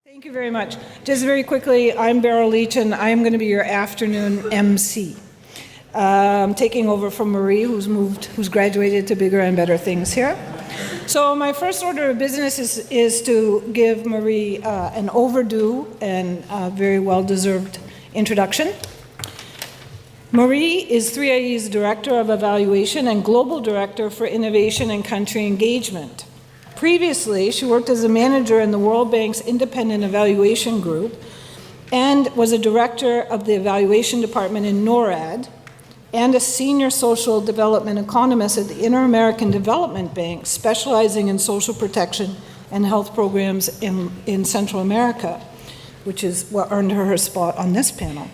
Thank you very much. Just very quickly, I'm Beryl Leach, and I'm going to be your afternoon MC. Taking over from Marie, who's graduated to bigger and better things here. So my first order of business is to give Marie an overdue and very well-deserved introduction. Marie is 3IE's Director of Evaluation and Global Director for Innovation and Country Engagement. Previously, she worked as a manager in the World Bank's Independent Evaluation Group and was a director of the Evaluation Department in NORAD and a senior social development economist at the Inter-American Development Bank, specializing in social protection and health programs in Central America, which is what earned her spot on this panel.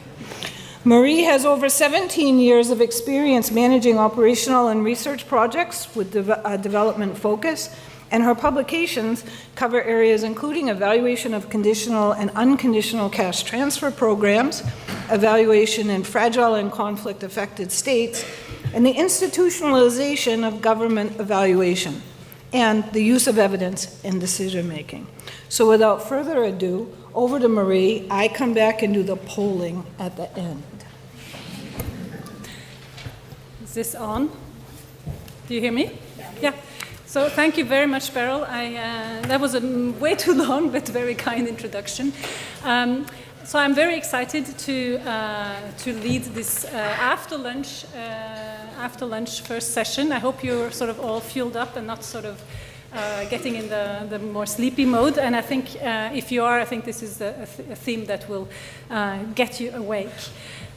Marie has over 17 years of experience managing operational and research projects with development focus, and her publications cover areas including evaluation of conditional and unconditional cash transfer programs, evaluation in fragile and conflict-affected states, and the institutionalization of government evaluation, and the use of evidence in decision-making. So without further ado, over to Marie. I come back and do the polling at the end. Is this on? Do you hear me? Yeah. So thank you very much, Beryl. That was a way too long but very kind introduction. So I'm very excited to lead this after lunch first session. I hope you're sort of all fueled up and not sort of getting in the more sleepy mode. And I think if you are, I think this is a theme that will get you awake.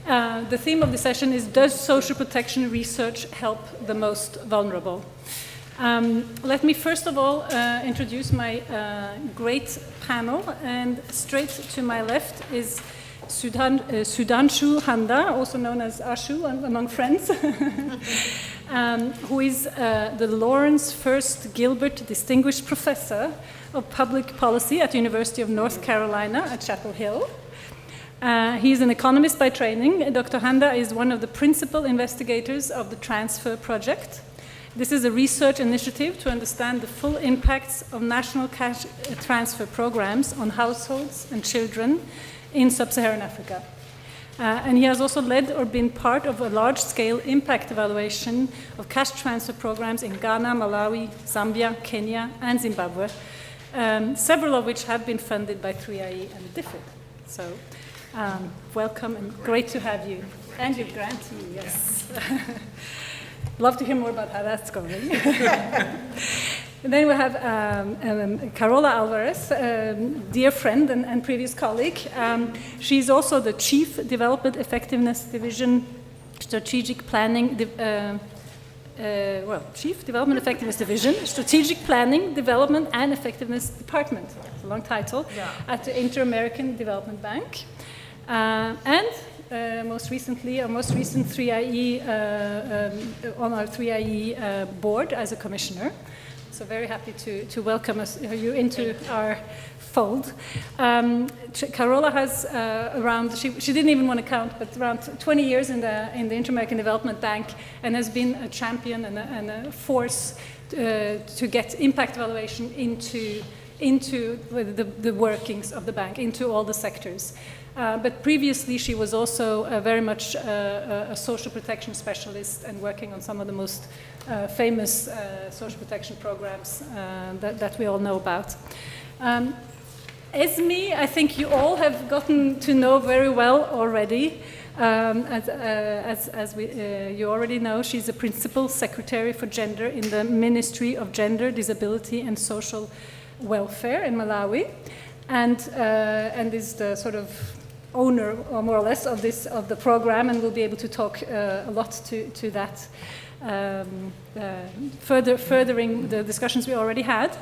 The theme of the session is, does social protection research help the most vulnerable? Let me first of all introduce my great panel, and straight to my left is Sudanshu Handa, also known as Ashu among friends, who is the Lawrence First Gilbert Distinguished Professor of Public Policy at the University of North Carolina at Chapel Hill. He is an economist by training. Dr. Handa is one of the principal investigators of the Transfer Project. This is a research initiative to understand the full impacts of national cash transfer programs on households and children in sub-Saharan Africa. And he has also led or been part of a large-scale impact evaluation of cash transfer programs in Ghana, Malawi, Zambia, Kenya, and Zimbabwe, several of which have been funded by 3IE and DFID. So welcome and great to have you. And your grantee, yes. Love to hear more about how that's going. And then we have Carola Alvarez, dear friend and previous colleague. She's also the Chief Development Effectiveness Division, Strategic Planning, Chief Development Effectiveness Division, Strategic Planning, Development and Effectiveness Department. It's a long title, at the Inter-American Development Bank. Most recently, our most recent 3IE, on our 3IE board as a commissioner. So very happy to welcome you into our fold. Carola has around, she didn't even want to count, but around 20 years in the Inter-American Development Bank, and has been a champion and a force to get impact evaluation into the workings of the bank, into all the sectors. But previously, she was also very much a social protection specialist and working on some of the most famous social protection programs that we all know about. Esmie, I think you all have gotten to know very well already. You already know, she's a Principal Secretary for Gender in the Ministry of Gender, Disability and Social Welfare in Malawi, and is the sort of owner, or more or less, of the program, and will be able to talk a lot to that, furthering the discussions we already had.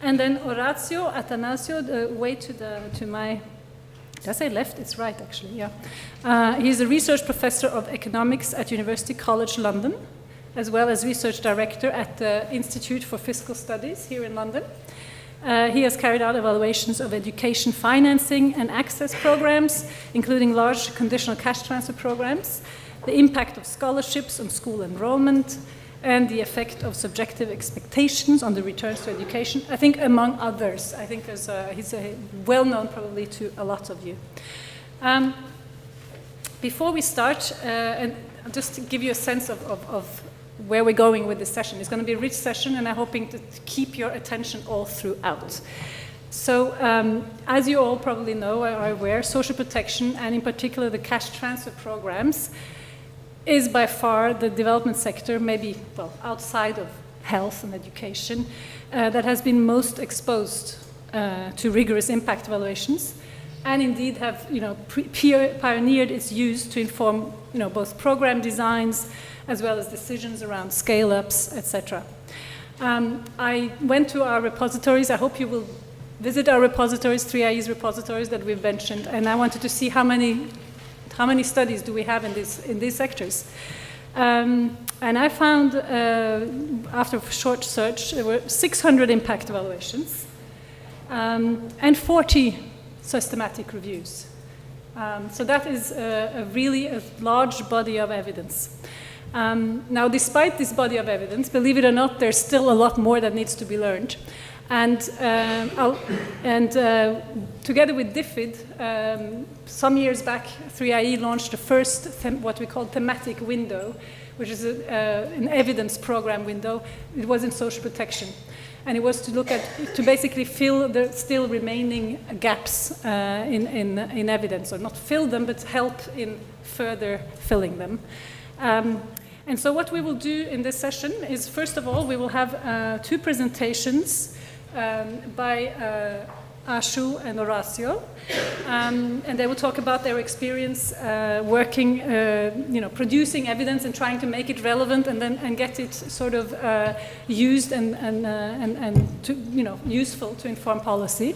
And then Orazio Attanasio, way to my, did I say left? It's right, actually. Yeah. He's a research professor of economics at University College London, as well as research director at the Institute for Fiscal Studies here in London. He has carried out evaluations of education financing and access programs, including large conditional cash transfer programs, the impact of scholarships on school enrollment, and the effect of subjective expectations on the returns to education, I think among others. I think he's well known probably to a lot of you. Before we start, and just to give you a sense of where we're going with this session, it's going to be a rich session, and I'm hoping to keep your attention all throughout. So, as you all probably know or are aware, social protection, and in particular the cash transfer programs, is by far the development sector, maybe, well, outside of health and education, that has been most exposed to rigorous impact evaluations, and indeed have, pioneered its use to inform, both program designs as well as decisions around scale-ups, etc. I went to our repositories. I hope you will visit our repositories, 3IE's repositories that we've mentioned, and I wanted to see how many studies do we have in these sectors. And I found, after a short search, there were 600 impact evaluations and 40 systematic reviews. So that is really a large body of evidence. Now, despite this body of evidence, believe it or not, there's still a lot more that needs to be learned. And together with DFID, some years back, 3IE launched the first what we call thematic window, which is an evidence program window. It was in social protection. And it was to look at, to basically fill the still remaining gaps in evidence, or not fill them, but help in further filling them. And so what we will do in this session is, first of all, we will have 2 presentations by Ashu and Orazio, and they will talk about their experience working, producing evidence and trying to make it relevant and get it sort of used and to, useful to inform policy.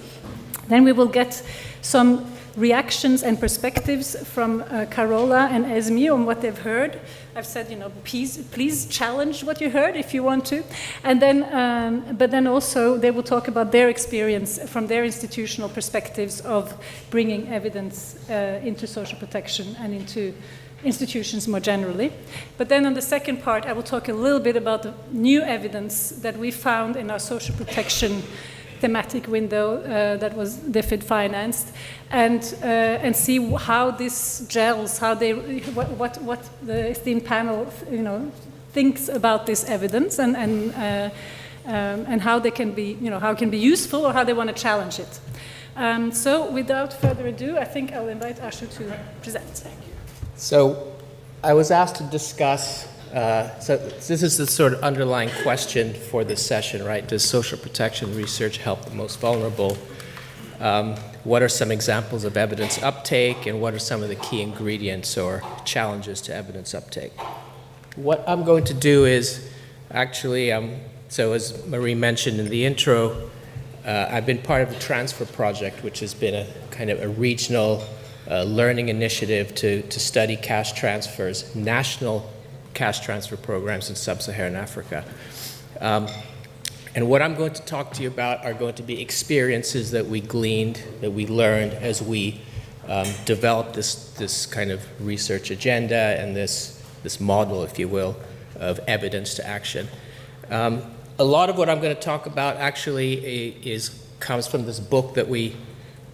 Then we will get some reactions and perspectives from Carola and Esmie on what they've heard. I've said, please challenge what you heard if you want to. And then, but then also they will talk about their experience from their institutional perspectives of bringing evidence into social protection and into institutions more generally. But then on the second part, I will talk a little bit about the new evidence that we found in our social protection thematic window that was DFID financed, and see how this gels, how they, what the esteemed panel, thinks about this evidence, and how they can be, how it can be useful or how they want to challenge it. So without further ado, I think I'll invite Ashu to present. Thank you. So I was asked to discuss. So this is the sort of underlying question for this session, right? Does social protection research help the most vulnerable? What are some examples of evidence uptake, and what are some of the key ingredients or challenges to evidence uptake? What I'm going to do is actually, so as Marie mentioned in the intro, I've been part of the Transfer Project, which has been a kind of a regional learning initiative to study cash transfers, national cash transfer programs in sub-Saharan Africa. And what I'm going to talk to you about are going to be experiences that we gleaned, that we learned as we developed this kind of research agenda and this model, if you will, of evidence to action. A lot of what I'm going to talk about actually comes from this book that we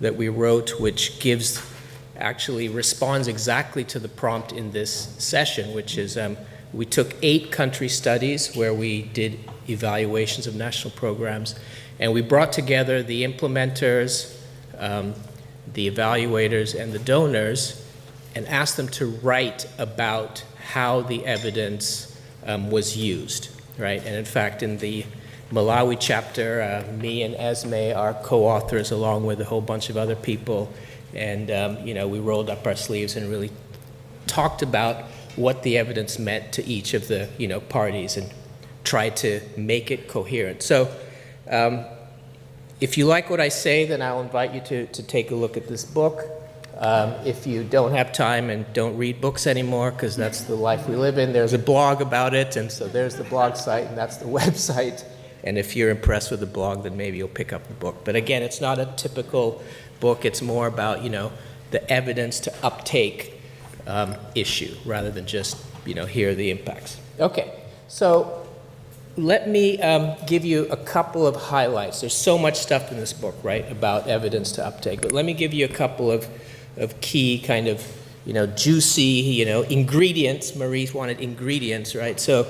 wrote, which responds exactly to the prompt in this session, which is we took 8 country studies where we did evaluations of national programs, and we brought together the implementers, the evaluators, and the donors, and asked them to write about how the evidence was used, right? And in fact, in the Malawi chapter, me and Esmie are co-authors along with a whole bunch of other people. And we rolled up our sleeves and really talked about what the evidence meant to each of the parties and tried to make it coherent. So if you like what I say, then I'll invite you to take a look at this book. If you don't have time and don't read books anymore, because that's the life we live in, there's a blog about it, and so there's the blog site, and that's the website. And if you're impressed with the blog, then maybe you'll pick up the book. But again, it's not a typical book. It's more about, the evidence to uptake issue rather than just, here are the impacts. Okay, So let me give you a couple of highlights. There's so much stuff in this book, right, about evidence to uptake. But let me give you a couple of key kind of, juicy, ingredients. Marie wanted ingredients, right? So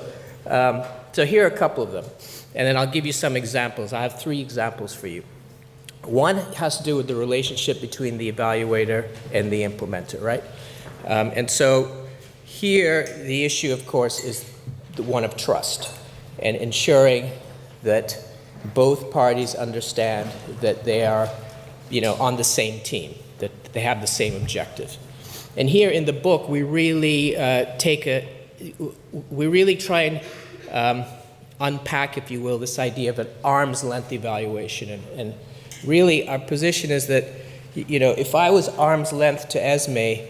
here are a couple of them. And then I'll give you some examples. I have 3 examples for you. One has to do with the relationship between the evaluator and the implementer, right? And so here, the issue, of course, is the one of trust and ensuring that both parties understand that they are, on the same team, that they have the same objective. And here in the book, we really try and unpack, if you will, this idea of an arm's length evaluation. And really, our position is that, if I was arm's length to Esmie,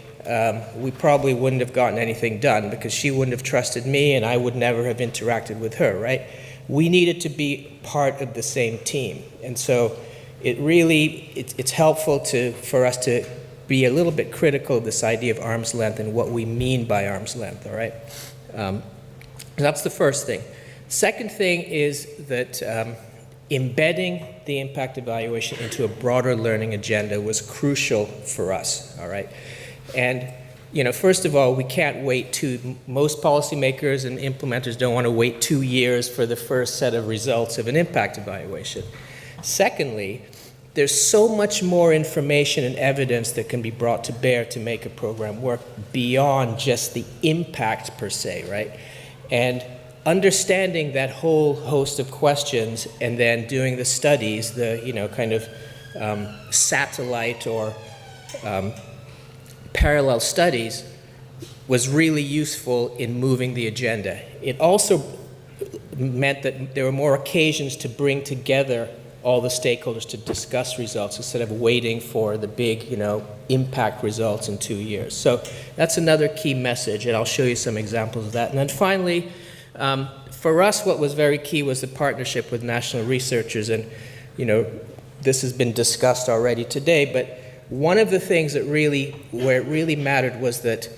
we probably wouldn't have gotten anything done because she wouldn't have trusted me and I would never have interacted with her, right? We needed to be part of the same team. And so it's helpful for us to be a little bit critical of this idea of arm's length and what we mean by arm's length, all right? That's the first thing. Second thing is that embedding the impact evaluation into a broader learning agenda was crucial for us, all right? And, first of all, we can't wait most policymakers and implementers don't want to wait 2 years for the first set of results of an impact evaluation. Secondly, there's so much more information and evidence that can be brought to bear to make a program work beyond just the impact per se, right? And understanding that whole host of questions and then doing the studies, the, satellite or parallel studies was really useful in moving the agenda. It also meant that there were more occasions to bring together all the stakeholders to discuss results instead of waiting for the big, impact results in 2 years. So that's another key message, and I'll show you some examples of that. And then finally, for us, what was very key was the partnership with national researchers, and, this has been discussed already today, but one of the things where it really mattered was that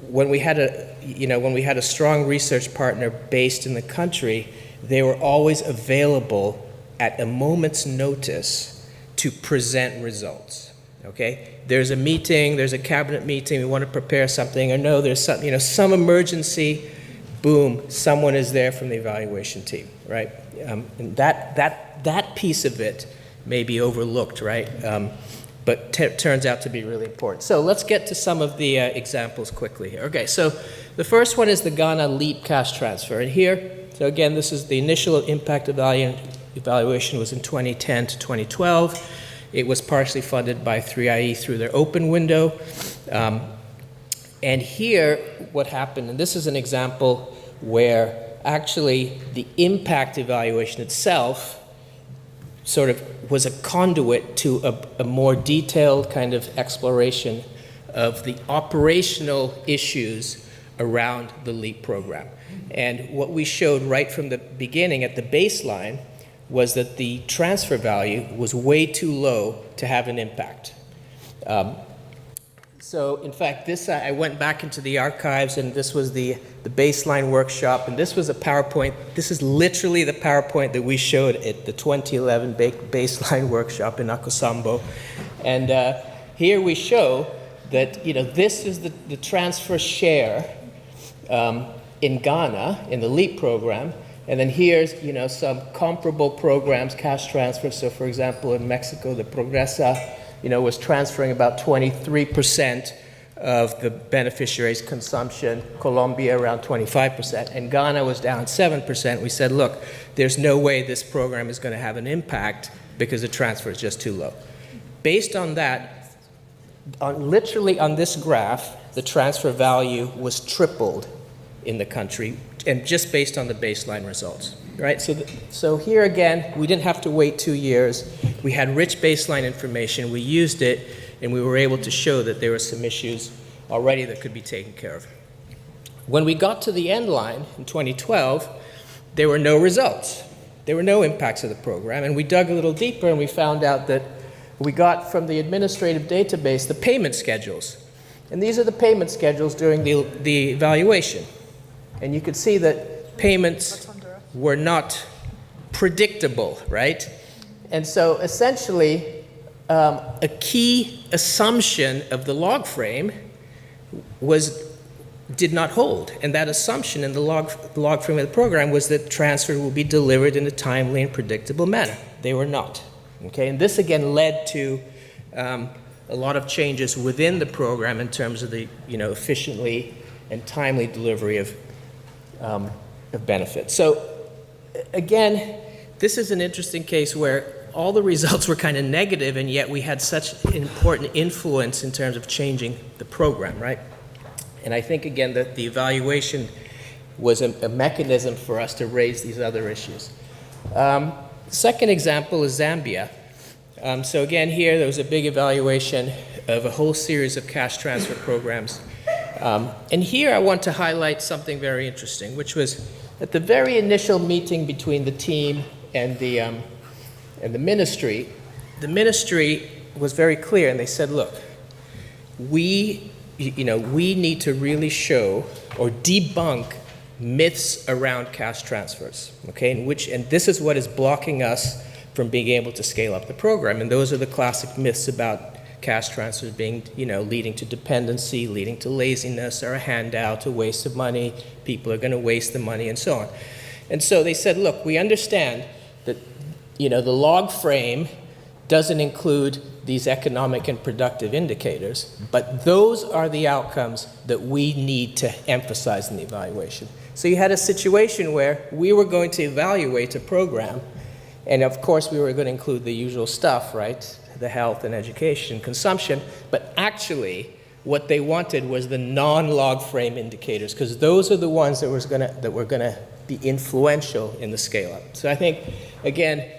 when we had a strong research partner based in the country, they were always available at a moment's notice to present results, okay? There's a meeting, there's a cabinet meeting, we want to prepare something, or no, there's some emergency, boom, someone is there from the evaluation team, right? And that piece of it may be overlooked, right? But turns out to be really important. So let's get to some of the examples quickly here. Okay, so the first one is the Ghana LEAP cash transfer. And here, so again, this is the initial impact evaluation was in 2010 to 2012. It was partially funded by 3IE through their open window. And here, what happened, and this is an example where actually the impact evaluation itself sort of was a conduit to a more detailed kind of exploration of the operational issues around the LEAP program. And what we showed right from the beginning at the baseline was that the transfer value was way too low to have an impact. So in fact, this, I went back into the archives, and this was the baseline workshop, and this was a PowerPoint. This is literally the PowerPoint that we showed at the 2011 baseline workshop in Akosambo. And here we show that, this is the transfer share in Ghana, in the LEAP program. And then here's, some comparable programs, cash transfers. So for example, in Mexico, the Progresa, was transferring about 23% of the beneficiaries' consumption, Colombia around 25%, and Ghana was down 7%. We said, look, there's no way this program is going to have an impact because the transfer is just too low. Based on that, literally on this graph, the transfer value was tripled in the country, and just based on the baseline results. Right, so here again, we didn't have to wait 2 years. We had rich baseline information, we used it, and we were able to show that there were some issues already that could be taken care of. When we got to the end line in 2012, there were no results. There were no impacts of the program, and we dug a little deeper and we found out that we got from the administrative database the payment schedules. And these are the payment schedules during the evaluation. And you could see that payments were not predictable, right? And so essentially, a key assumption of the log frame did not hold. And that assumption in the log frame of the program was that transfer will be delivered in a timely and predictable manner. They were not. Okay, and this again led to a lot of changes within the program in terms of the efficiently and timely delivery of benefits. So again, this is an interesting case where all the results were kind of negative, and yet we had such an important influence in terms of changing the program, right? And I think, again, that the evaluation was a mechanism for us to raise these other issues. Second example is Zambia. So again, here there was a big evaluation of a whole series of cash transfer programs. And here I want to highlight something very interesting, which was at the very initial meeting between the team and the ministry was very clear, and they said, look, we need to really show or debunk myths around cash transfers, okay? And this is what is blocking us from being able to scale up the program. And those are the classic myths about cash transfers being, leading to dependency, leading to laziness, or a handout, a waste of money, people are going to waste the money, and so on. And so they said, look, we understand that, the log frame doesn't include these economic and productive indicators, but those are the outcomes that we need to emphasize in the evaluation. So you had a situation where we were going to evaluate a program, and of course we were going to include the usual stuff, right? The health and education, consumption, but actually what they wanted was the non-log frame indicators, because those are the ones that were going to be influential in the scale-up. So I think, again,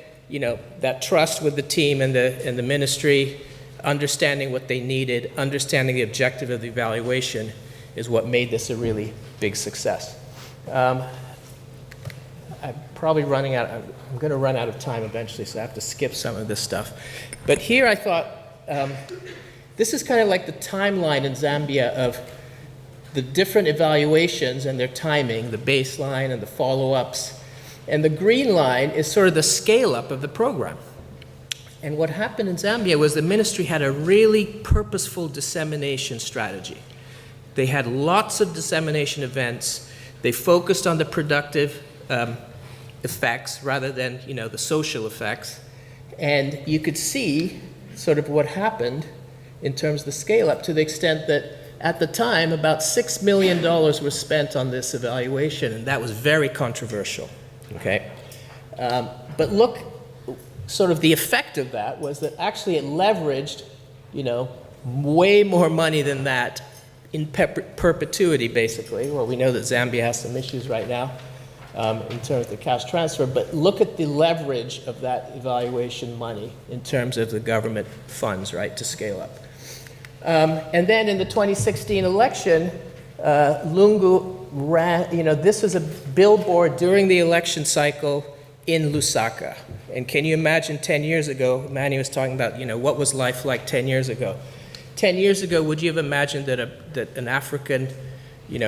that trust with the team and the ministry, understanding what they needed, understanding the objective of the evaluation is what made this a really big success. I'm probably running out. I'm going to run out of time eventually, so I have to skip some of this stuff. But here I thought this is kind of like the timeline in Zambia of the different evaluations and their timing, the baseline and the follow-ups. And the green line is sort of the scale-up of the program. And what happened in Zambia was the ministry had a really purposeful dissemination strategy. They had lots of dissemination events. They focused on the productive effects rather than, the social effects. And you could see sort of what happened in terms of the scale-up, to the extent that at the time, about $6 million was spent on this evaluation, and that was very controversial. Okay, but look, sort of the effect of that was that actually it leveraged, way more money than that in perpetuity, basically. Well, we know that Zambia has some issues right now in terms of the cash transfer, but look at the leverage of that evaluation money in terms of the government funds, right, to scale up. And then in the 2016 election, Lungu ran, this was a billboard during the election cycle in Lusaka. And can you imagine 10 years ago, Manny was talking about, what was life like 10 years ago? 10 years ago, would you have imagined that an African, in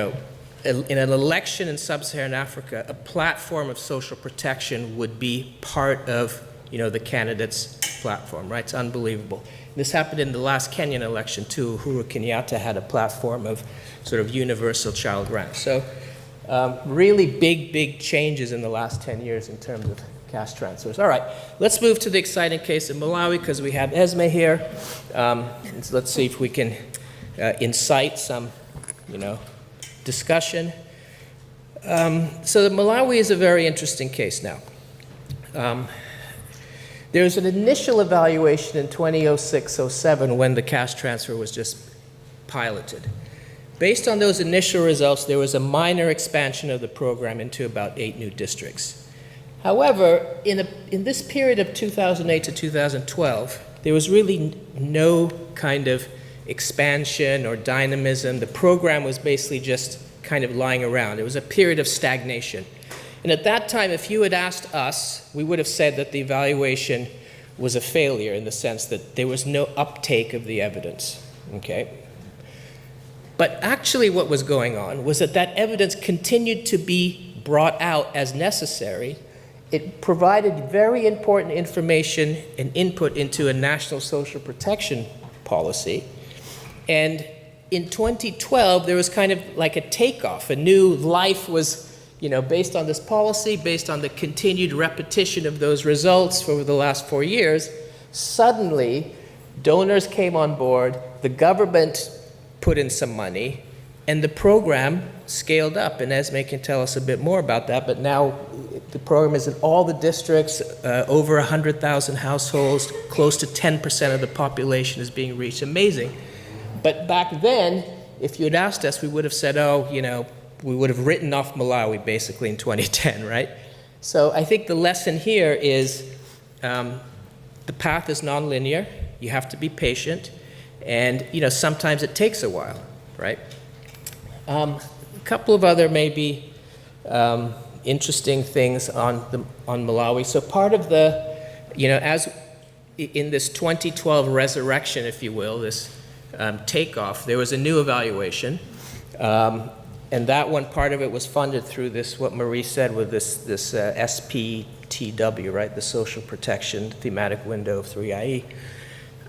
an election in sub-Saharan Africa, a platform of social protection would be part of, the candidate's platform, right? It's unbelievable. This happened in the last Kenyan election too. Uhuru Kenyatta had a platform of sort of universal child grants. So really big changes in the last 10 years in terms of cash transfers. All right, let's move to the exciting case of Malawi, because we have Esmie here. So let's see if we can incite some, discussion. So Malawi is a very interesting case now. There was an initial evaluation in 2006-07 when the cash transfer was just piloted. Based on those initial results, there was a minor expansion of the program into about 8 new districts. However, in this period of 2008 to 2012, there was really no kind of expansion or dynamism. The program was basically just kind of lying around. It was a period of stagnation. And at that time, if you had asked us, we would have said that the evaluation was a failure in the sense that there was no uptake of the evidence, okay? But actually what was going on was that evidence continued to be brought out as necessary, it provided very important information and input into a national social protection policy. And in 2012, there was kind of like a takeoff. A new life was, based on this policy, based on the continued repetition of those results over the last 4 years. Suddenly, donors came on board, the government put in some money, and the program scaled up. And Esmie can tell us a bit more about that, but now the program is in all the districts, over 100,000 households, close to 10% of the population is being reached. Amazing. But back then, if you had asked us, we would have said, we would have written off Malawi basically in 2010, right? So I think the lesson here is the path is nonlinear. You have to be patient. And, sometimes it takes a while, right? A couple of other maybe interesting things on Malawi. So part of the, as in this 2012 resurrection, if you will, this takeoff, there was a new evaluation. And that one, part of it was funded through this, what Marie said, with this SPTW, right? The Social Protection Thematic Window of 3IE.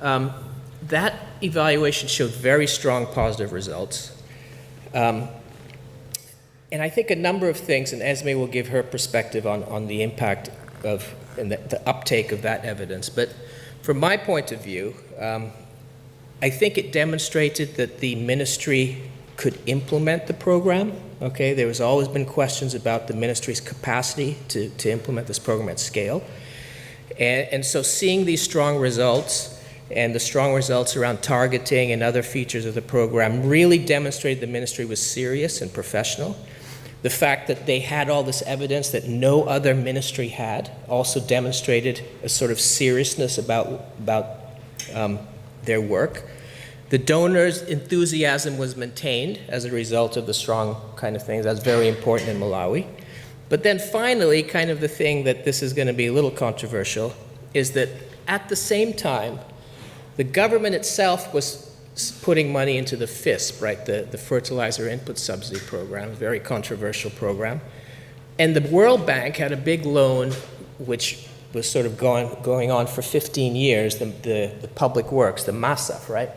That evaluation showed very strong positive results. And I think a number of things, and Esmie will give her perspective on the impact of and the uptake of that evidence. But from my point of view, I think it demonstrated that the ministry could implement the program. Okay, there has always been questions about the ministry's capacity to implement this program at scale. And so seeing these strong results and the strong results around targeting and other features of the program really demonstrated the ministry was serious and professional. The fact that they had all this evidence that no other ministry had also demonstrated a sort of seriousness about their work. The donors' enthusiasm was maintained as a result of the strong kind of things. That's very important in Malawi. But then finally, kind of the thing that this is going to be a little controversial is that at the same time, the government itself was putting money into the FISP, right, the Fertilizer Input Subsidy Program, a very controversial program. And the World Bank had a big loan which was sort of going on for 15 years, the public works, the MASAF, right?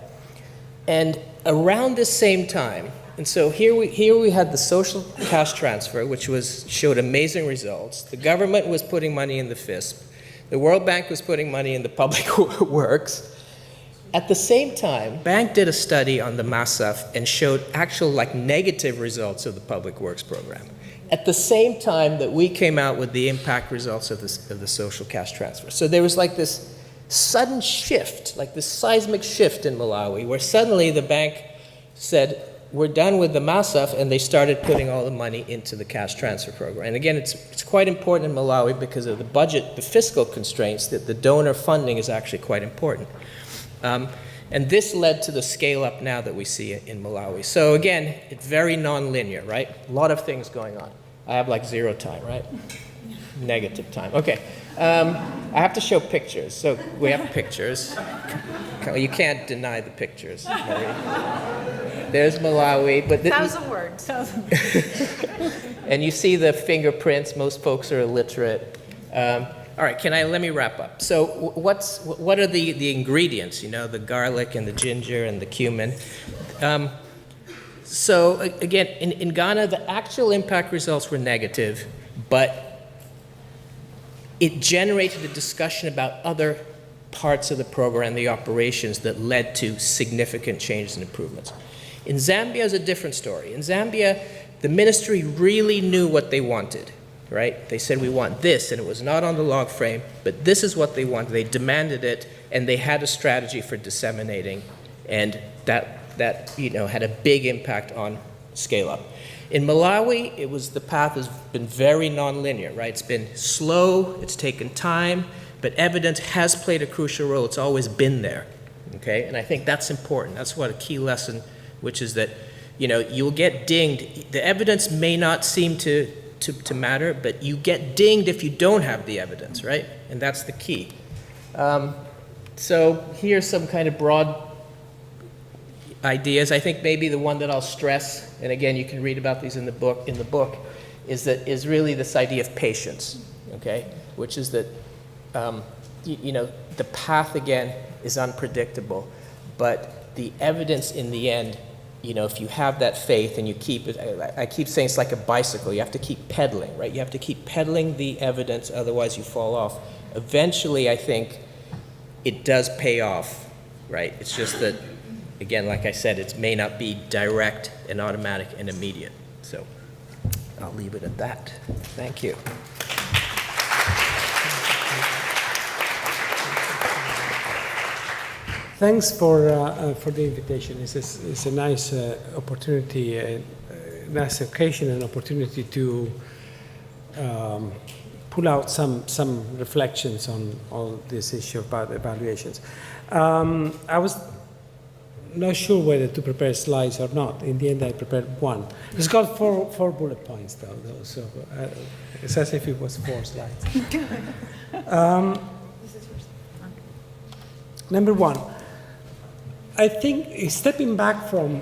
And around this same time, and so here we had the social cash transfer, which showed amazing results. The government was putting money in the FISP. The World Bank was putting money in the public works. At the same time, Bank did a study on the MASAF and showed actual negative results of the public works program. At the same time that we came out with the impact results of the social cash transfer. So there was this sudden shift, this seismic shift in Malawi, where suddenly the bank said, we're done with the MASAF, and they started putting all the money into the cash transfer program. And again, it's quite important in Malawi because of the budget, the fiscal constraints, that the donor funding is actually quite important. And this led to the scale up now that we see in Malawi. So again, it's very non-linear, right? A lot of things going on. I have 0 time, right? Negative time. Okay. I have to show pictures. So we have pictures. You can't deny the pictures, Marie. There's Malawi, but 1,000 words. And you see the fingerprints. Most folks are illiterate. All right, let me wrap up. So what are the ingredients, the garlic and the ginger and the cumin? So again, in Ghana, the actual impact results were negative, but it generated a discussion about other parts of the program, the operations that led to significant changes and improvements. In Zambia is a different story. In Zambia, the ministry really knew what they wanted. Right? They said, we want this, and it was not on the log frame, but this is what they wanted. They demanded it, and they had a strategy for disseminating, and that had a big impact on scale up. In Malawi, the path has been very nonlinear, right? It's been slow, it's taken time, but evidence has played a crucial role. It's always been there, okay? And I think that's important. That's what a key lesson, which is that, you'll get dinged. The evidence may not seem to matter, but you get dinged if you don't have the evidence, right? And that's the key. So here's some kind of broad ideas. I think maybe the one that I'll stress, and again, you can read about these in the book, is really this idea of patience, okay? Which is that, the path, again, is unpredictable, but the evidence in the end, if you have that faith and you keep it, I keep saying it's like a bicycle. You have to keep pedaling, right? You have to keep pedaling the evidence, otherwise you fall off. Eventually, I think it does pay off, right? It's just that, again, like I said, it may not be direct and automatic and immediate. So I'll leave it at that. Thank you. Thanks for the invitation. It's a nice opportunity, a nice occasion, an opportunity to pull out some reflections on this issue about evaluations. I was not sure whether to prepare slides or not. In the end, I prepared one. It's got four bullet points, though, so it's as if it was 4 slides. Number one, I think stepping back from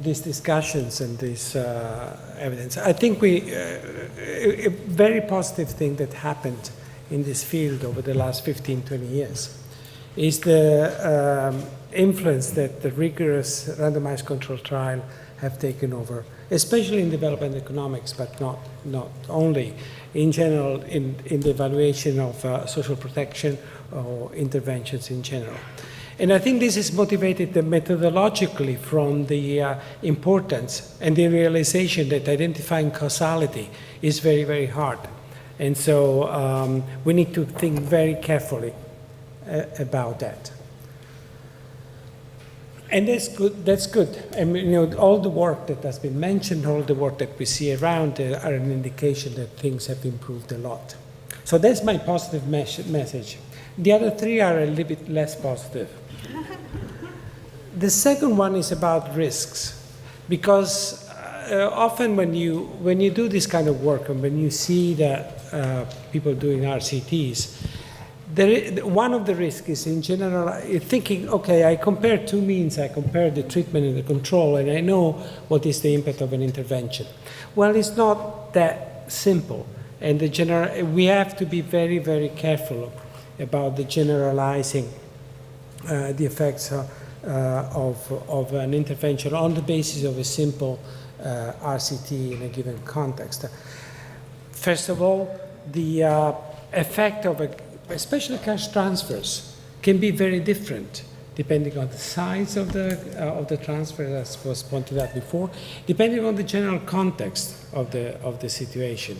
these discussions and this evidence, I think a very positive thing that happened in this field over the last 15, 20 years is the influence that the rigorous randomized control trial have taken over, especially in development economics, but not only, in general, in the evaluation of social protection or interventions in general. And I think this is motivated methodologically from the importance and the realization that identifying causality is very, very hard. And so we need to think very carefully about that. And that's good. I mean, all the work that has been mentioned, all the work that we see around are an indication that things have improved a lot. So that's my positive message. The other 3 are a little bit less positive. The second one is about risks, because often when you do this kind of work and when you see that people doing RCTs, one of the risks is, in general, thinking, okay, I compare 2 means, I compare the treatment and the control, and I know what is the impact of an intervention. Well, it's not that simple, and we have to be very, very careful about the generalizing the effects of an intervention on the basis of a simple RCT in a given context. First of all, the effect of especially cash transfers can be very different depending on the size of the transfer, as was pointed out before, depending on the general context of the situation.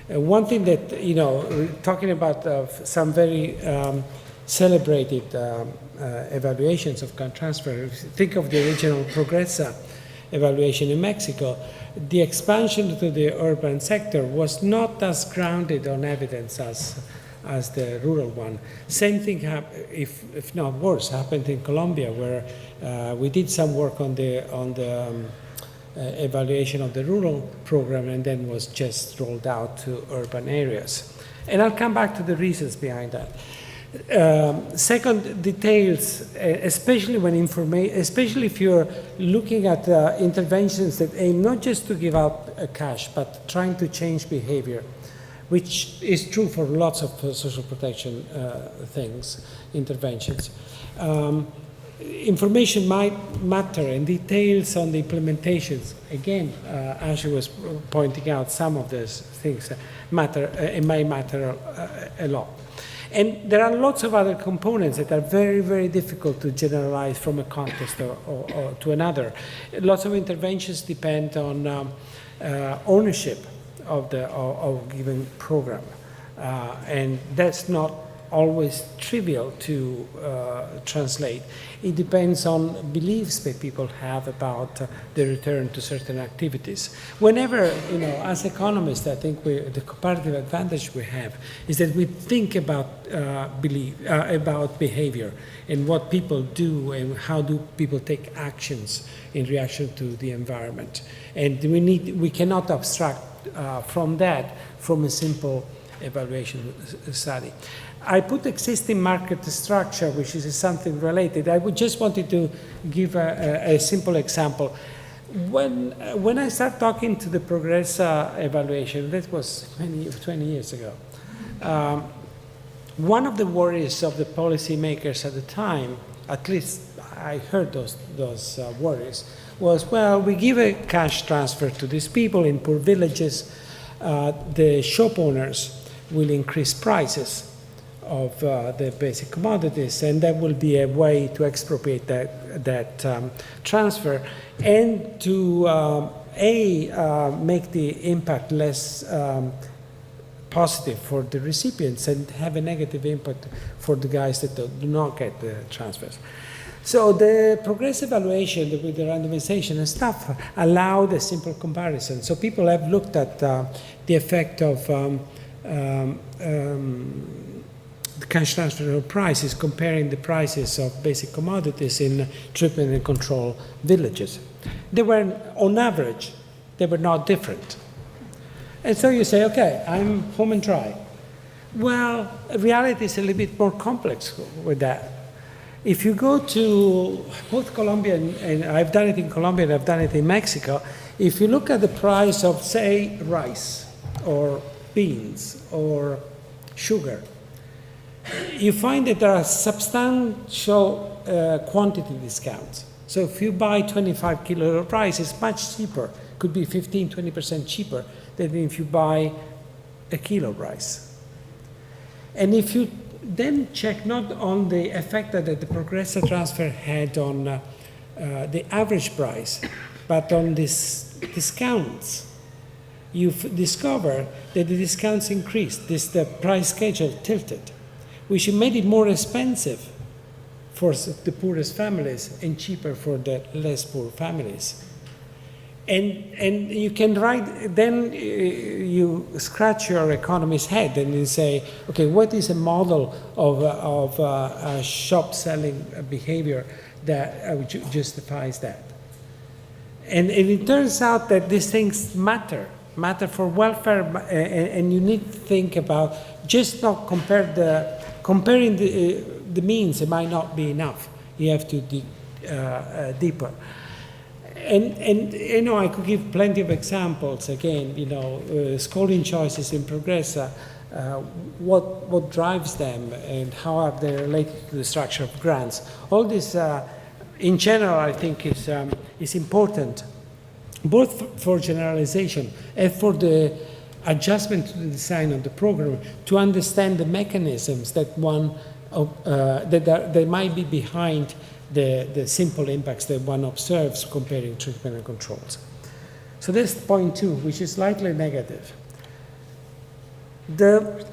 One thing that, talking about some very celebrated evaluations of cash transfer, think of the original Progresa evaluation in Mexico. The expansion to the urban sector was not as grounded on evidence as the rural one. Same thing, if not worse, happened in Colombia, where we did some work on the evaluation of the rural program and then was just rolled out to urban areas. And I'll come back to the reasons behind that. Second, details, especially if you're looking at interventions that aim not just to give out cash, but trying to change behavior, which is true for lots of social protection interventions. Information might matter, and details on the implementations, again, Ashley was pointing out some of those things matter, it may matter a lot. And there are lots of other components that are very, very difficult to generalize from a context or to another. Lots of interventions depend on ownership of a given program. And that's not always trivial to translate. It depends on beliefs that people have about the return to certain activities. Whenever, as economists, I think the comparative advantage we have is that we think about about behavior and what people do and how do people take actions in reaction to the environment. And we cannot abstract from that from a simple evaluation study. I put existing market structure, which is something related. I would just wanted to give a simple example. When I started talking to the Progressa evaluation, that was 20 years ago, one of the worries of the policymakers at the time, at least I heard those worries, was, well, we give a cash transfer to these people in poor villages, the shop owners will increase prices of the basic commodities, and that will be a way to expropriate that transfer, and to make the impact less positive for the recipients and have a negative impact for the guys that do not get the transfers. So the progress evaluation with the randomization and stuff allowed a simple comparison. So people have looked at the effect of the cash transfer prices, comparing the prices of basic commodities in treatment and control villages. They were, on average, they were not different. And so you say, okay, I'm home and dry. Well, reality is a little bit more complex with that. If you go to both Colombia and I've done it in Colombia and I've done it in Mexico, if you look at the price of, say, rice or beans or sugar, you find that there are substantial quantity discounts. So if you buy 25 kilos of rice, it's much cheaper. Could be 15, 20% cheaper than if you buy a kilo of rice. And if you then check not on the effect that the Progressive transfer had on the average price, but on these discounts, you discover that the discounts increased. The price schedule tilted, which made it more expensive for the poorest families and cheaper for the less poor families. And you can write, then you scratch your economist's head and you say, okay, what is a model of shop selling behavior that justifies that? And it turns out that these things matter for welfare, and you need to think about just not comparing the means. It might not be enough. You have to dig deeper. And you know, I could give plenty of examples. Again, you know, schooling choices in Progressa, what drives them and how are they related to the structure of grants. All this, in general, I think is important, both for generalization and for the adjustment to the design of the program, to understand the mechanisms that that might be behind the simple impacts that one observes comparing treatment and controls. So that's point 2, which is slightly negative. The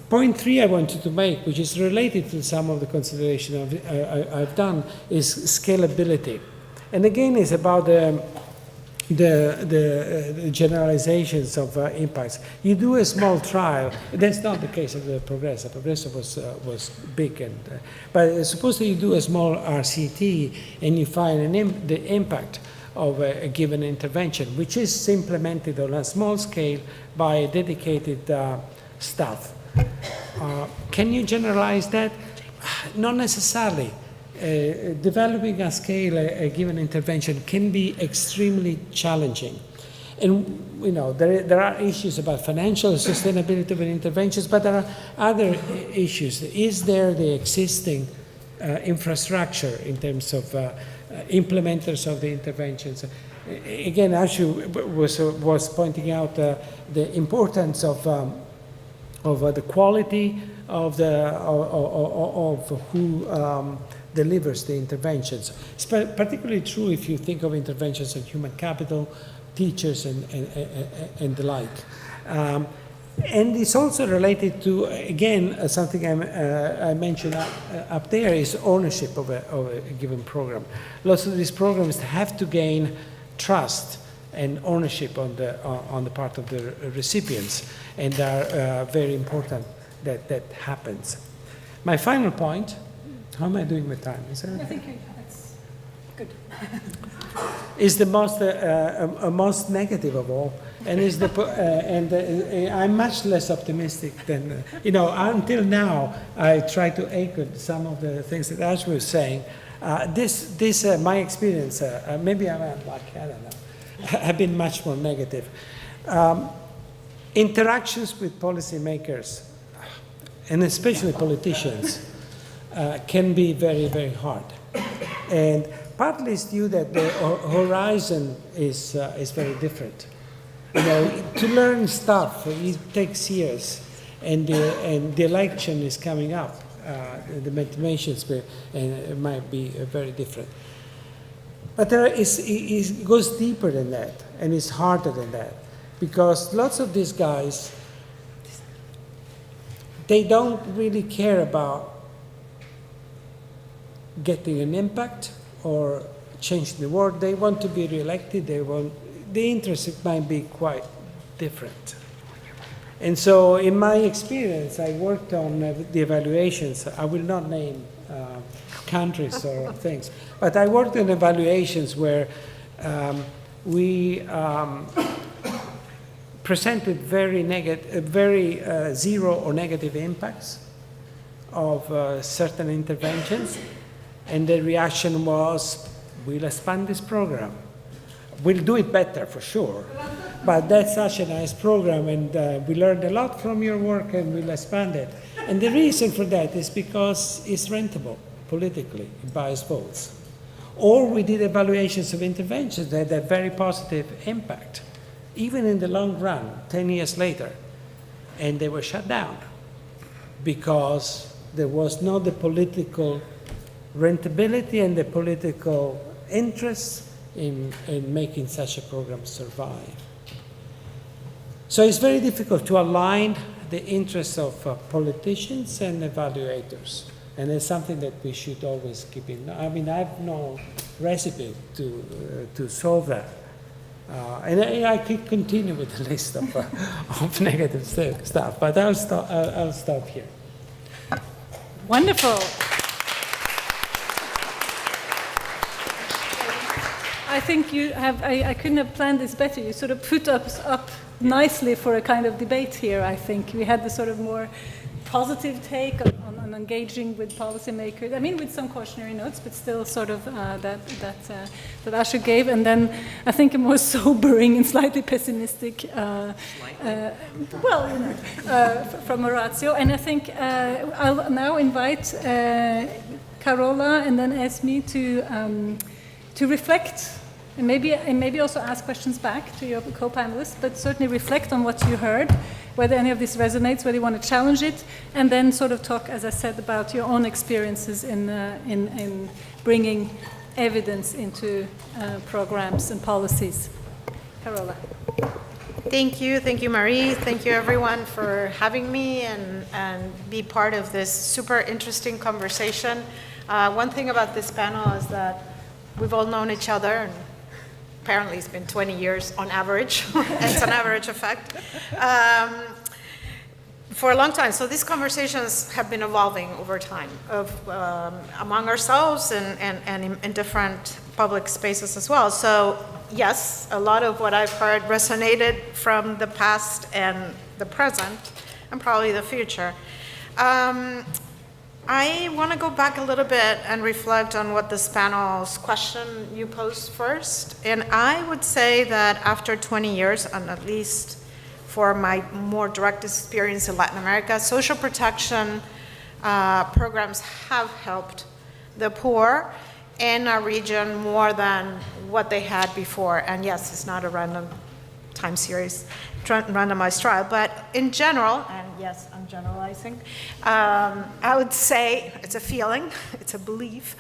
point 3 I wanted to make, which is related to some of the consideration I've done, is scalability. And again, it's about the generalizations of impacts. You do a small trial. That's not the case of the Progressa. Progressa was big, but supposedly you do a small RCT and you find the impact of a given intervention, which is implemented on a small scale by dedicated staff. Can you generalize that? Not necessarily. Developing at scale a given intervention can be extremely challenging. And you know, there are issues about financial sustainability of interventions, but there are other issues. Is there the existing infrastructure in terms of implementers of the interventions? Again, Ashu was pointing out the importance of the quality of who delivers the interventions. It's particularly true if you think of interventions on human capital, teachers, and the like. And it's also related to, again, something I mentioned up there is ownership of a given program. Lots of these programs have to gain trust and ownership on the part of the recipients, and are very important that happens. My final point. How am I doing with time? Is there? I think that's good. Is the most negative of all, and is I'm much less optimistic than you know. Until now, I try to echo some of the things that Ash was saying. My experience, maybe I'm unlucky, I don't know, have been much more negative. Interactions with policymakers, and especially politicians, can be very, very hard. And partly it's due that the horizon is very different. You know, to learn stuff, it takes years, and the election is coming up. The motivations might be very different. But it goes deeper than that, and it's harder than that, because lots of these guys, they don't really care about getting an impact or changing the world. They want to be reelected. The interest might be quite different. And so in my experience, I worked on the evaluations. I will not name countries or things, but I worked on evaluations where we presented very zero or negative impacts of certain interventions, and the reaction was, we'll expand this program. We'll do it better for sure, but that's such a nice program, and we learned a lot from your work, and we'll expand it. And the reason for that is because it's rentable politically, it buys votes. Or we did evaluations of interventions that had a very positive impact, even in the long run, 10 years later, and they were shut down because there was not the political rentability and the political interest in making such a program survive. So it's very difficult to align the interests of politicians and evaluators, and it's something that we should always keep in mind. I mean, I have no recipe to solve that. And I could continue with the list of negative stuff, but I'll stop here. Wonderful. I think you have, I couldn't have planned this better. You sort of put us up nicely for a kind of debate here, I think. We had the sort of more positive take on engaging with policymakers. I mean, with some cautionary notes, but still sort of that Asher gave. And then I think a more sobering and slightly pessimistic, from Orazio. And I think I'll now invite Carola and then Esmie to reflect. And maybe also ask questions back to your co-panelists, but certainly reflect on what you heard, whether any of this resonates, whether you want to challenge it, and then sort of talk, as I said, about your own experiences in bringing evidence into programs and policies. Carola. Thank you, Marie. Thank you, everyone, for having me and be part of this super interesting conversation. One thing about this panel is that we've all known each other, and apparently it's been 20 years on average. It's an average effect. For a long time. So these conversations have been evolving over time among ourselves and in different public spaces as well. So yes, a lot of what I've heard resonated from the past and the present and probably the future. I want to go back a little bit and reflect on what this panel's question you posed first. And I would say that after 20 years, and at least for my more direct experience in Latin America, social protection programs have helped the poor in our region more than what they had before. And yes, it's not a random time series, randomized trial, but in general, and yes, I'm generalizing, I would say it's a feeling, it's a belief.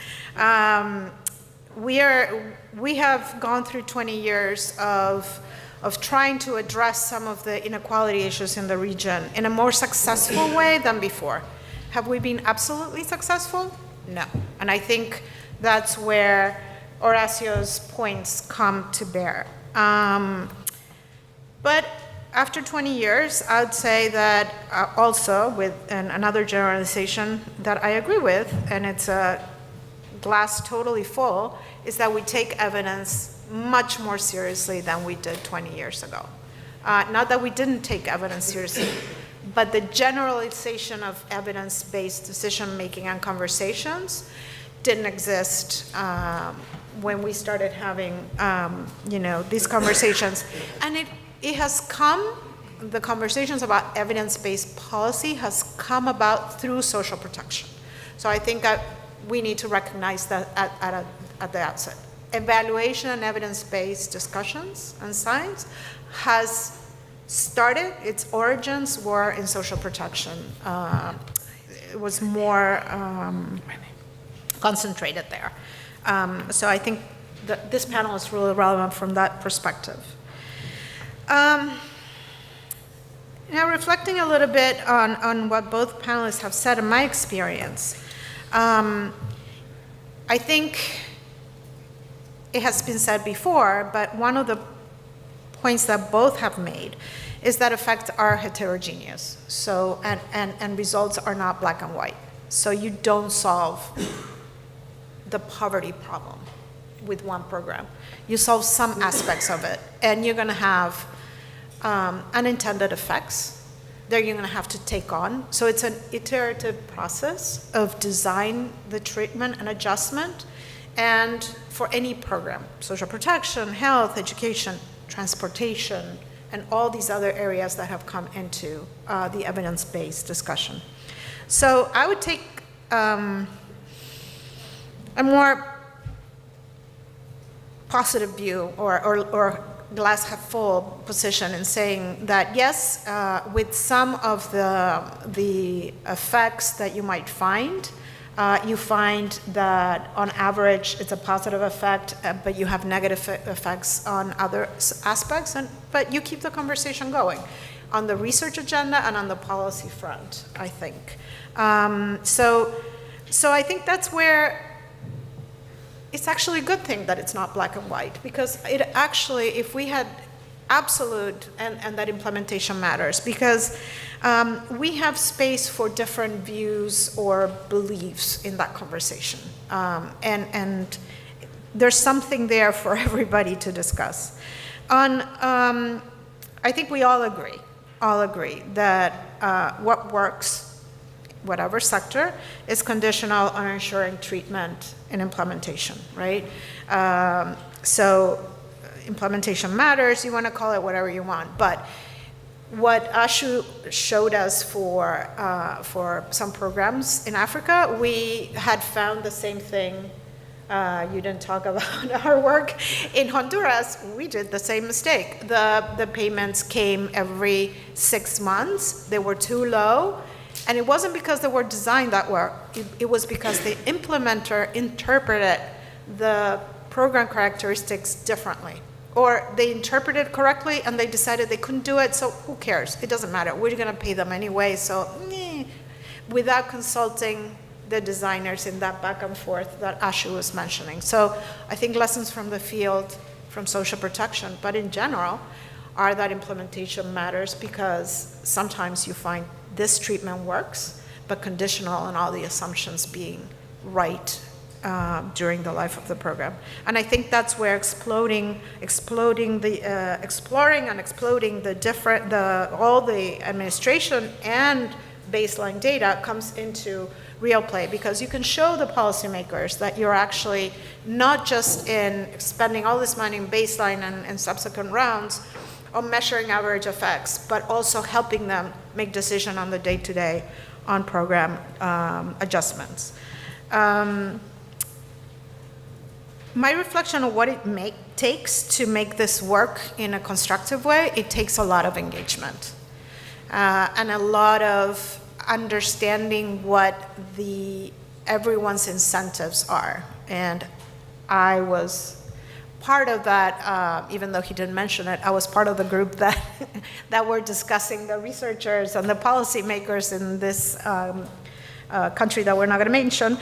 We have gone through 20 years of trying to address some of the inequality issues in the region in a more successful way than before. Have we been absolutely successful? No. And I think that's where Orazio's points come to bear. But after 20 years, I would say that also with another generalization that I agree with, and it's a glass totally full, is that we take evidence much more seriously than we did 20 years ago. Not that we didn't take evidence seriously, but the generalization of evidence-based decision-making and conversations didn't exist when we started having, these conversations. And it has come, the conversations about evidence-based policy has come about through social protection. So I think that we need to recognize that at the outset. Evaluation and evidence-based discussions and science has started, its origins were in social protection. It was more concentrated there. So I think that this panel is really relevant from that perspective. Now, reflecting a little bit on what both panelists have said in my experience, I think it has been said before, but one of the points that both have made is that effects are heterogeneous. So, and results are not black and white. So you don't solve the poverty problem with one program. You solve some aspects of it, and you're gonna have unintended effects that you're gonna have to take on. So it's an iterative process of design, the treatment and adjustment, and for any program, social protection, health, education, transportation, and all these other areas that have come into the evidence-based discussion. So I would take a more positive view or glass half full position in saying that yes, with some of the effects that you might find, you find that on average it's a positive effect, but you have negative effects on other aspects, but you keep the conversation going on the research agenda and on the policy front, I think. So I think that's where it's actually a good thing that it's not black and white, because it actually, if we had absolute, and that implementation matters, because we have space for different views or beliefs in that conversation. And there's something there for everybody to discuss. I think we all agree that what works, whatever sector, is conditional on ensuring treatment and implementation, right? So implementation matters, you want to call it whatever you want, but what Ashu showed us for some programs in Africa, we had found the same thing. You didn't talk about our work. In Honduras, we did the same mistake. The payments came every 6 months. They were too low. And it wasn't because they were designed that way. It was because the implementer interpreted the program characteristics differently. Or they interpreted correctly and they decided they couldn't do it, so who cares? It doesn't matter. We're going to pay them anyway, so without consulting the designers in that back and forth that Ashu was mentioning. So I think lessons from the field, from social protection, but in general, are that implementation matters, because sometimes you find this treatment works, but conditional on all the assumptions being right during the life of the program. And I think that's where exploring the different, all the administration and baseline data comes into real play, because you can show the policymakers that you're actually not just in spending all this money in baseline and subsequent rounds on measuring average effects, but also helping them make decisions on the day-to-day on program adjustments. My reflection on what it takes to make this work in a constructive way, it takes a lot of engagement and a lot of understanding what everyone's incentives are. And I was part of that, even though he didn't mention it, I was part of the group that were discussing the researchers and the policymakers in this country that we're not going to mention.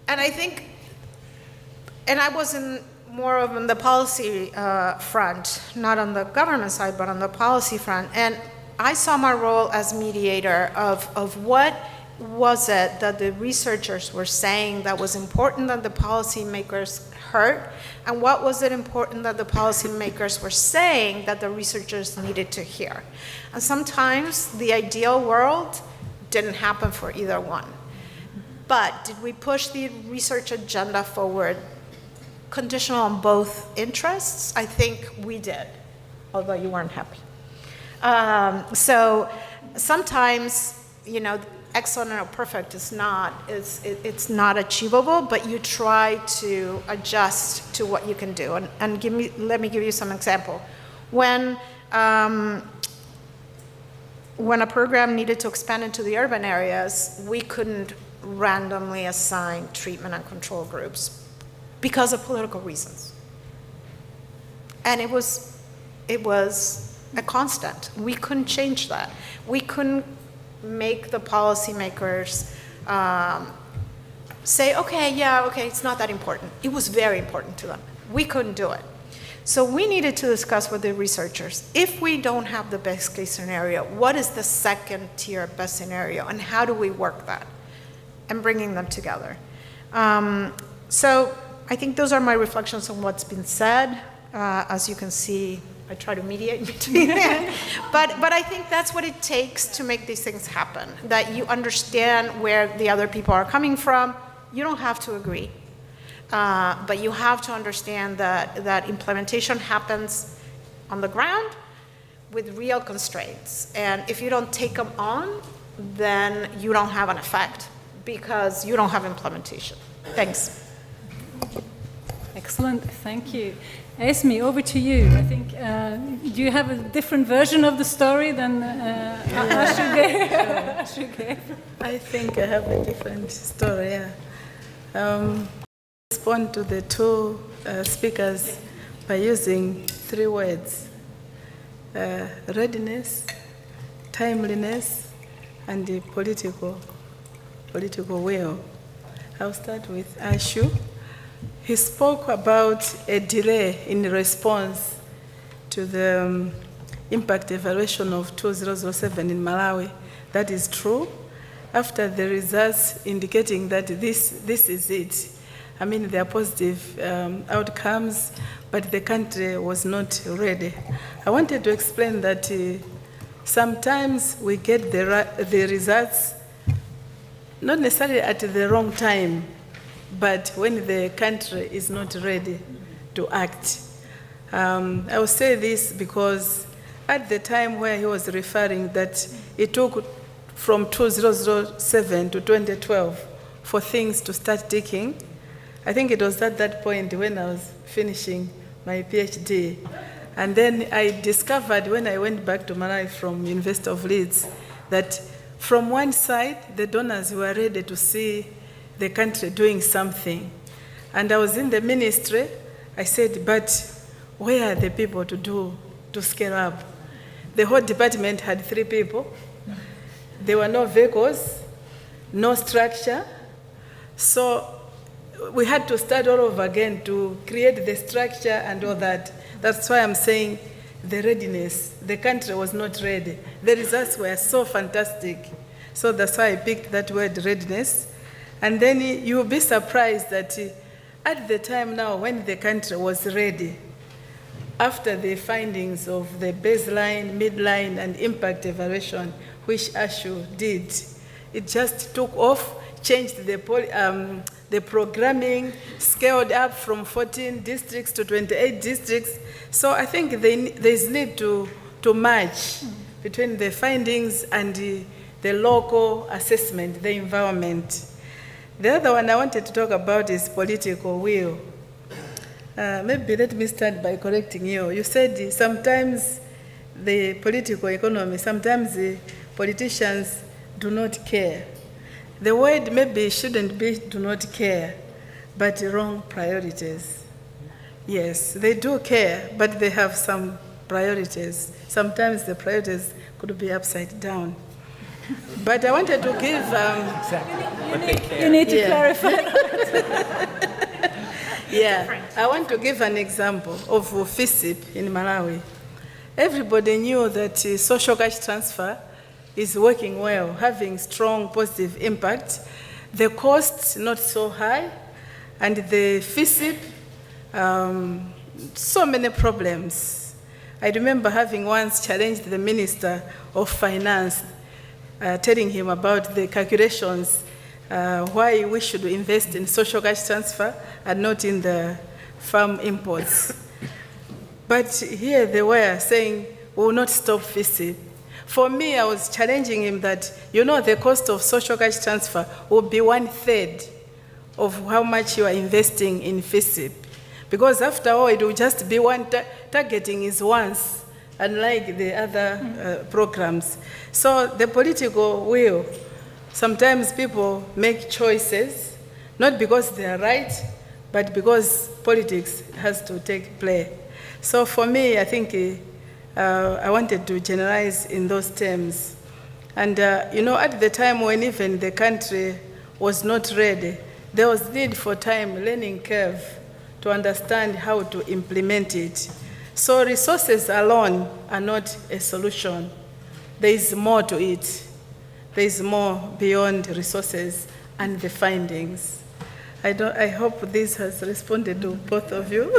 And I think, and I was more of on the policy front, not on the government side, but on the policy front. And I saw my role as mediator of what was it that the researchers were saying that was important that the policymakers heard, and what was it important that the policymakers were saying that the researchers needed to hear. And sometimes the ideal world didn't happen for either one. But did we push the research agenda forward conditional on both interests? I think we did, although you weren't happy. So sometimes, you know, excellent or perfect is not, it's not achievable, but you try to adjust to what you can do. And let me give you some example. When a program needed to expand into the urban areas, we couldn't randomly assign treatment and control groups because of political reasons. And it was a constant. We couldn't change that. We couldn't make the policymakers say, okay, it's not that important. It was very important to them. We couldn't do it. So we needed to discuss with the researchers, if we don't have the best case scenario, what is the second tier best scenario, and how do we work that? And bringing them together. So I think those are my reflections on what's been said. As you can see, I try to mediate between them. But I think that's what it takes to make these things happen, that you understand where the other people are coming from. You don't have to agree. But you have to understand that implementation happens on the ground with real constraints. And if you don't take them on, then you don't have an effect because you don't have implementation. Thanks. Excellent, thank you. Esmie, over to you. I think, do you have a different version of the story than Ashu gave? I think I have a different story, yeah. Respond to the two speakers by using 3 words: readiness, timeliness, and the political will. I'll start with Ashu. He spoke about a delay in response to the impact evaluation of 2007 in Malawi. That is true. After the results indicating that this is it, I mean, there are positive outcomes, but the country was not ready. I wanted to explain that sometimes we get the results not necessarily at the wrong time, but when the country is not ready to act. I will say this because at the time where he was referring that it took from 2007 to 2012 for things to start ticking, I think it was at that point when I was finishing my PhD. And then I discovered when I went back to Malawi from University of Leeds that from one side, the donors were ready to see the country doing something. And I was in the ministry. I said, but where are the people to scale up? The whole department had 3 people. There were no vehicles, no structure. So we had to start all over again to create the structure and all that. That's why I'm saying the readiness. The country was not ready. The results were so fantastic. So that's why I picked that word, readiness. And then you'll be surprised that at the time now when the country was ready, after the findings of the baseline, midline, and impact evaluation, which Ashu did, it just took off, changed the programming, scaled up from 14 districts to 28 districts. So I think there's need to match between the findings and the local assessment, the environment. The other one I wanted to talk about is political will. Maybe let me start by correcting you. You said sometimes the political economy, sometimes the politicians do not care. The word maybe shouldn't be do not care, but wrong priorities. Yes, they do care, but they have some priorities. Sometimes the priorities could be upside down. But I wanted to give... You need to clarify. Yeah, I want to give an example of FISIP in Malawi. Everybody knew that social cash transfer is working well, having strong positive impact. The costs not so high, and the FISIP, so many problems. I remember having once challenged the Minister of Finance, telling him about the calculations why we should invest in social cash transfer and not in the farm imports. But here they were saying, we will not stop FISIP. For me, I was challenging him that, the cost of social cash transfer will be 1/3 of how much you are investing in FISIP. Because after all, it will just be targeting is once, unlike the other programs. So the political will, sometimes people make choices, not because they are right, but because politics has to take play. So for me, I think I wanted to generalize in those terms. And, at the time when even the country was not ready, there was need for time, learning curve, to understand how to implement it. So resources alone are not a solution. There is more to it. There is more beyond resources and the findings. I hope this has responded to both of you.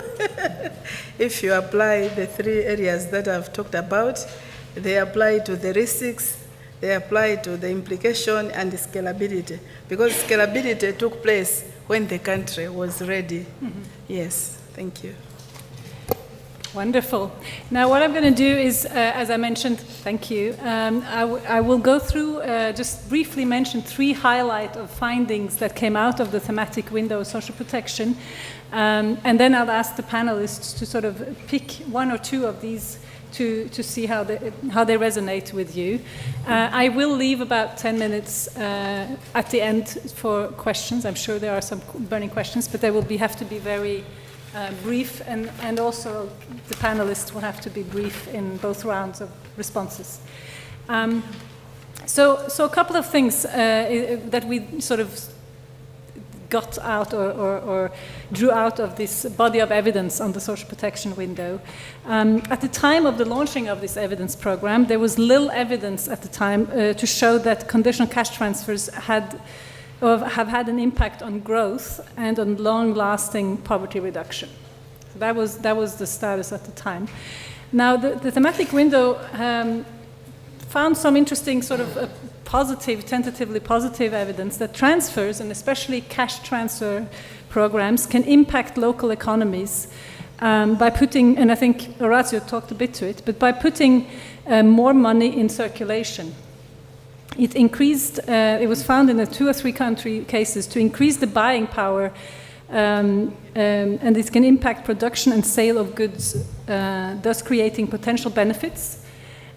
If you apply the 3 areas that I've talked about, they apply to the risks, they apply to the implication and the scalability, because scalability took place when the country was ready. Mm-hmm. Yes, thank you. Wonderful. Now what I'm going to do is, as I mentioned, thank you, I will go through, just briefly mention 3 highlight of findings that came out of the thematic window of social protection, and then I'll ask the panelists to sort of pick 1 or 2 of these to see how they resonate with you. I will leave about 10 minutes at the end for questions. I'm sure there are some burning questions, but they will have to be very brief, and also the panelists will have to be brief in both rounds of responses. So a couple of things that we sort of got out or drew out of this body of evidence on the social protection window. At the time of the launching of this evidence program, there was little evidence at the time to show that conditional cash transfers have had an impact on growth and on long-lasting poverty reduction. So that was the status at the time. Now, the thematic window found some interesting sort of tentatively positive evidence that transfers, and especially cash transfer programs, can impact local economies by putting, and I think Orazio talked a bit to it, but by putting more money in circulation. It increased, it was found in 2 or 3 country cases to increase the buying power, and this can impact production and sale of goods, thus creating potential benefits.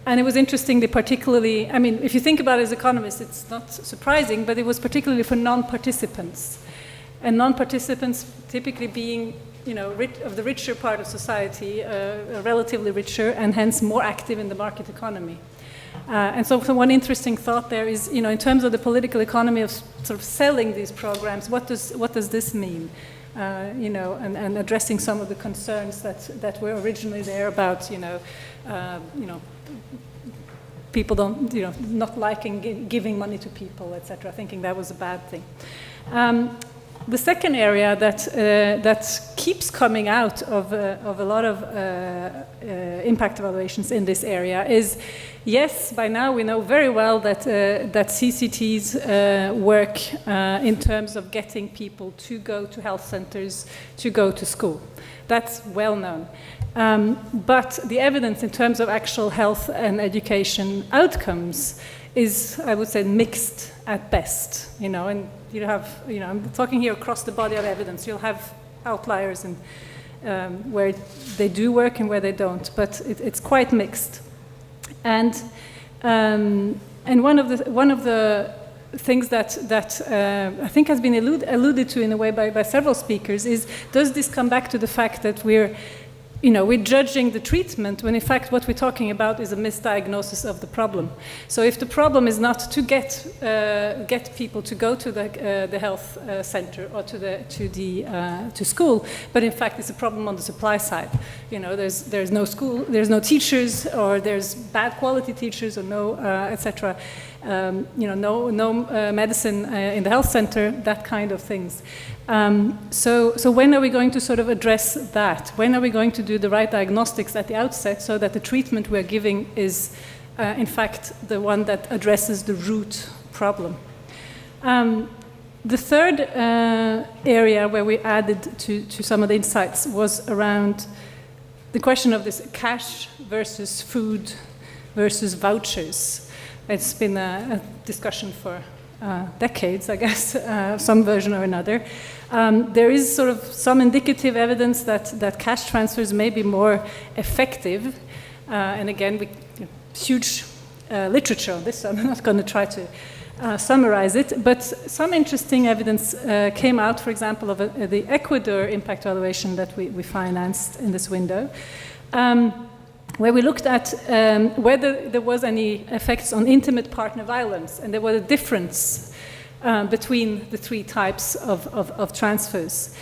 And it was interesting, particularly, I mean, if you think about it as economists, it's not surprising, but it was particularly for non-participants. And non-participants typically being, of the richer part of society, relatively richer, and hence more active in the market economy. And so one interesting thought there is, in terms of the political economy of sort of selling these programs, what does this mean? And addressing some of the concerns that were originally there about, people not liking giving money to people, etc., thinking that was a bad thing. The second area that keeps coming out of a lot of impact evaluations in this area is, yes, by now we know very well that CCTs work in terms of getting people to go to health centers, to go to school. That's well known. But the evidence in terms of actual health and education outcomes is, I would say, mixed at best, and you have, I'm talking here across the body of evidence. You'll have outliers and where they do work and where they don't, but it's quite mixed. And one of the things that I think has been alluded to in a way by several speakers is, does this come back to the fact that we're judging the treatment when in fact what we're talking about is a misdiagnosis of the problem. So if the problem is not to get people to go to the health center or to school, but in fact it's a problem on the supply side. There's no school, there's no teachers, or there's bad quality teachers, or no etc. No medicine in the health center, that kind of things. So when are we going to sort of address that? When are we going to do the right diagnostics at the outset so that the treatment we're giving is, in fact, the one that addresses the root problem? The third area where we added to some of the insights was around the question of this cash versus food versus vouchers. It's been a discussion for decades, I guess, some version or another. There is sort of some indicative evidence that cash transfers may be more effective. And again, huge literature on this, so I'm not going to try to summarize it. But some interesting evidence came out, for example, of the Ecuador impact evaluation that we financed in this window, where we looked at whether there was any effects on intimate partner violence, and there was a difference between the three types of transfers.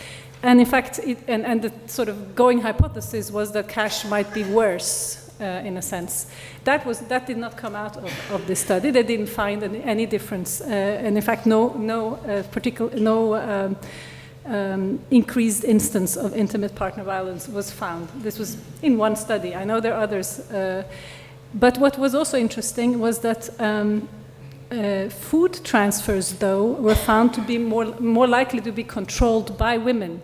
And in fact, and the sort of going hypothesis was that cash might be worse in a sense. That did not come out of this study. They didn't find any difference, and in fact, no increased instance of intimate partner violence was found. This was in one study. I know there are others. But what was also interesting was that food transfers, though, were found to be more likely to be controlled by women.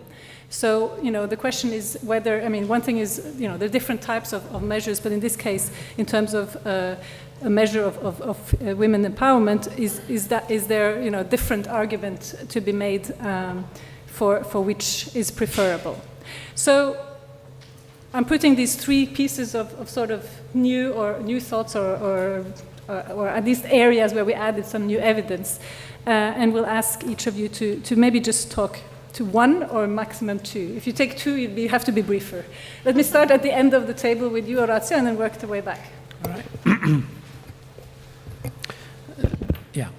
So, the question is whether, one thing is, there are different types of measures, but in this case, in terms of a measure of women empowerment, is there, a different argument to be made for which is preferable. So I'm putting these three pieces of sort of new thoughts or at least areas where we added some new evidence, and we'll ask each of you to maybe just talk to one or maximum two. If you take two, you have to be briefer. Let me start at the end of the table with you, Orazio, and then work the way back. All right. Yeah.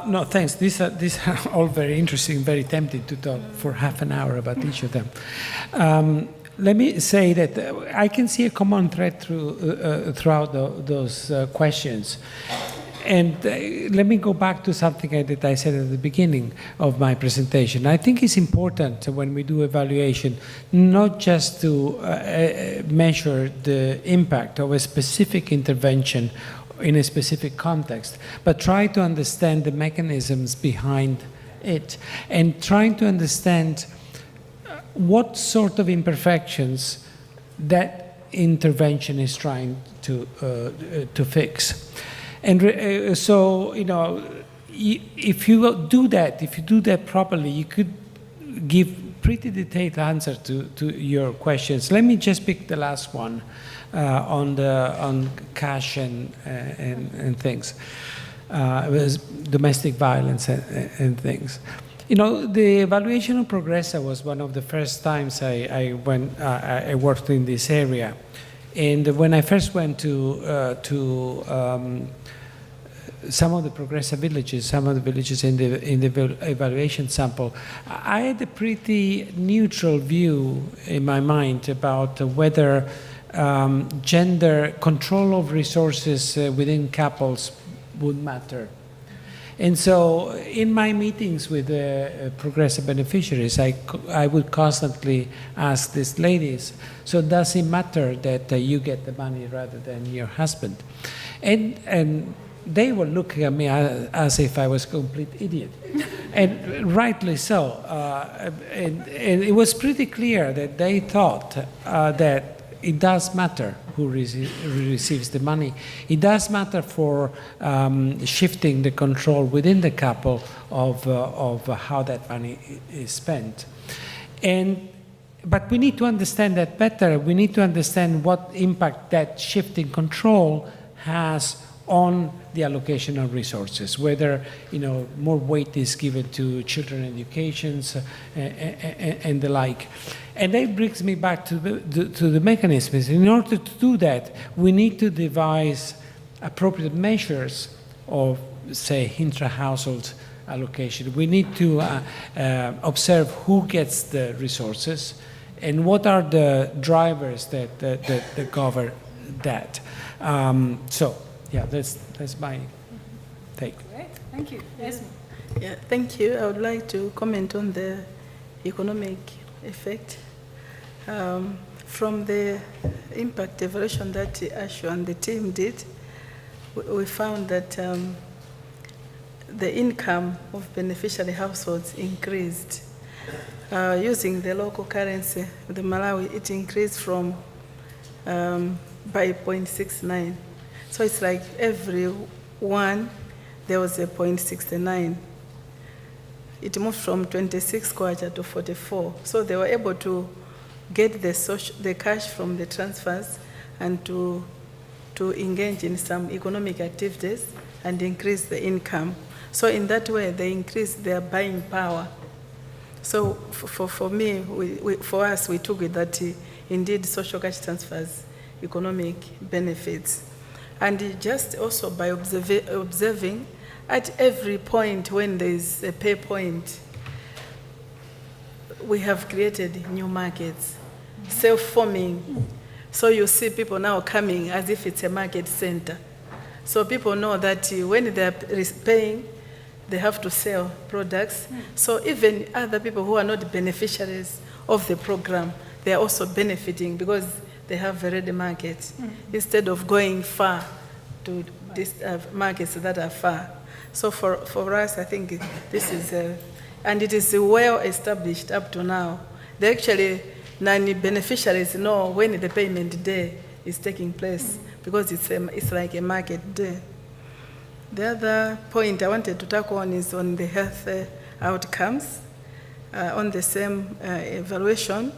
No, thanks. These are all very interesting, very tempting to talk for half an hour about each of them. Let me say that I can see a common thread throughout those questions. And let me go back to something that I said at the beginning of my presentation. I think it's important when we do evaluation not just to measure the impact of a specific intervention in a specific context, but try to understand the mechanisms behind it and trying to understand what sort of imperfections that intervention is trying to fix. And so, if you do that properly, you could give pretty detailed answer to your questions. Let me just pick the last one on cash and things. It was domestic violence and things. The evaluation of Progressa was one of the first times I worked in this area. And when I first went to some of the Progressa villages, some of the villages in the evaluation sample, I had a pretty neutral view in my mind about whether gender control of resources within couples would matter. And so in my meetings with Progressa beneficiaries, I would constantly ask these ladies, so does it matter that you get the money rather than your husband? And they were looking at me as if I was a complete idiot. And rightly so. And it was pretty clear that they thought that it does matter who receives the money. It does matter for shifting the control within the couple of how that money is spent. But we need to understand that better. We need to understand what impact that shifting control has on the allocation of resources, whether more weight is given to children educations and the like. And that brings me back to the mechanisms. In order to do that, we need to devise appropriate measures of, say, intra-household allocation. We need to observe who gets the resources and what are the drivers that cover that. So, yeah, that's my take. Great, thank you. Esmie. Yeah, thank you. I would like to comment on the economic effect. From the impact evaluation that Ashu and the team did, we found that the income of beneficiary households increased. Using the local currency, the Malawi, it increased from by 0.69. So it's like every one, there was a 0.69. It moved from 26 kwacha to 44. So they were able to get the cash from the transfers and to engage in some economic activities and increase the income. So in that way, they increased their buying power. So for me, for us, we took it that indeed social cash transfers economic benefits. And just also by observing at every point when there is a pay point, we have created new markets, self-forming. So you see people now coming as if it's a market center. So people know that when they're paying, they have to sell products. So even other people who are not beneficiaries of the program, they are also benefiting because they have a ready market instead of going far to these markets that are far. So for us, I think this is, and it is well established up to now. They actually, non-beneficiaries know when the payment day is taking place because it's like a market day. The other point I wanted to talk on is on the health outcomes. On the same evaluation,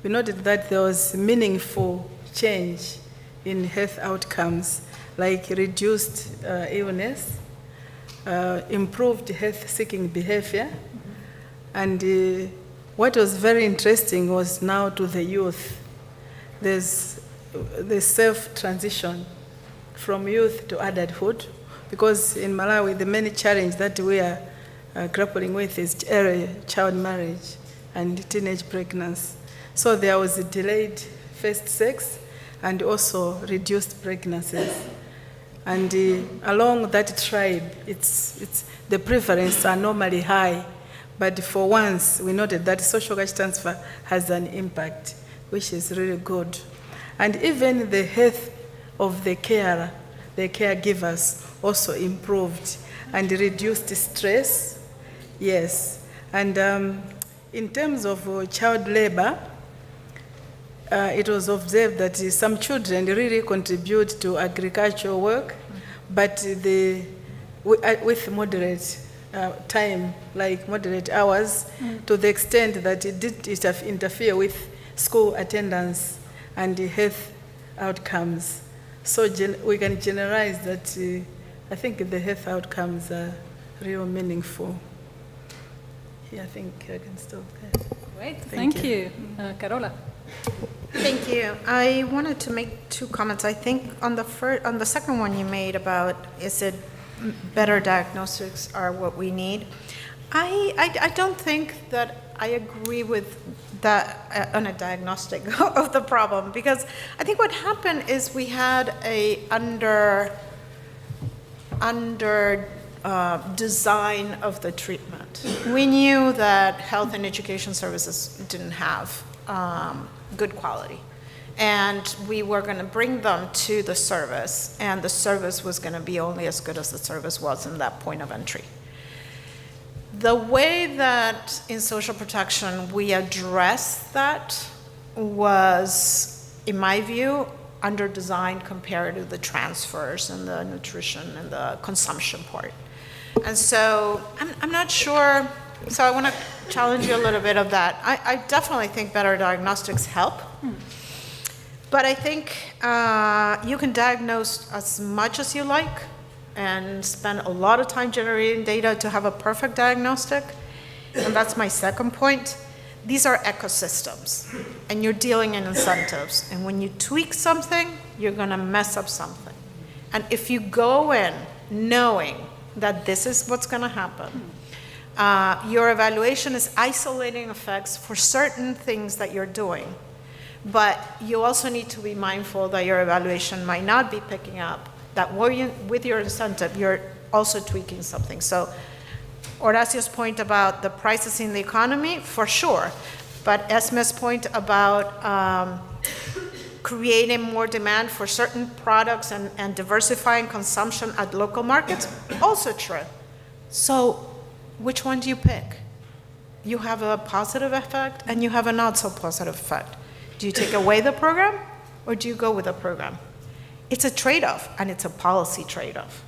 we noted that there was meaningful change in health outcomes, like reduced illness, improved health-seeking behavior, and what was very interesting was now to the youth. There's the self-transition from youth to adulthood, because in Malawi, the main challenge that we are grappling with is early child marriage and teenage pregnancy. So there was a delayed first sex and also reduced pregnancies. And along that tribe, the prevalence are normally high, but for once, we noted that social cash transfer has an impact, which is really good. And even the health of the carer, the caregivers, also improved and reduced stress. Yes. And in terms of child labor, it was observed that some children really contribute to agricultural work, but with moderate time, like moderate hours, to the extent that it did interfere with school attendance and health outcomes. So we can generalize that I think the health outcomes are real meaningful. Yeah, I think I can stop there. Great, thank you. Carola. Thank you. I wanted to make two comments. I think on the second one you made about is it better diagnostics are what we need. I don't think that I agree with that on a diagnostic of the problem, because I think what happened is we had a under design of the treatment. We knew that health and education services didn't have good quality, and we were going to bring them to the service, and the service was going to be only as good as the service was in that point of entry. The way that in social protection we addressed that was, in my view, under-designed compared to the transfers and the nutrition and the consumption part. And so I'm not sure, so I want to challenge you a little bit of that. I definitely think better diagnostics help. But I think you can diagnose as much as you like and spend a lot of time generating data to have a perfect diagnostic. And that's my second point. These are ecosystems, and you're dealing in incentives. And when you tweak something, you're going to mess up something. And if you go in knowing that this is what's going to happen, your evaluation is isolating effects for certain things that you're doing. But you also need to be mindful that your evaluation might not be picking up that with your incentive, you're also tweaking something. So Orazio's point about the prices in the economy, for sure. But Esmie's point about creating more demand for certain products and diversifying consumption at local markets, also true. So which one do you pick? You have a positive effect and you have a not so positive effect. Do you take away the program or do you go with the program? It's a trade-off, and it's a policy trade-off.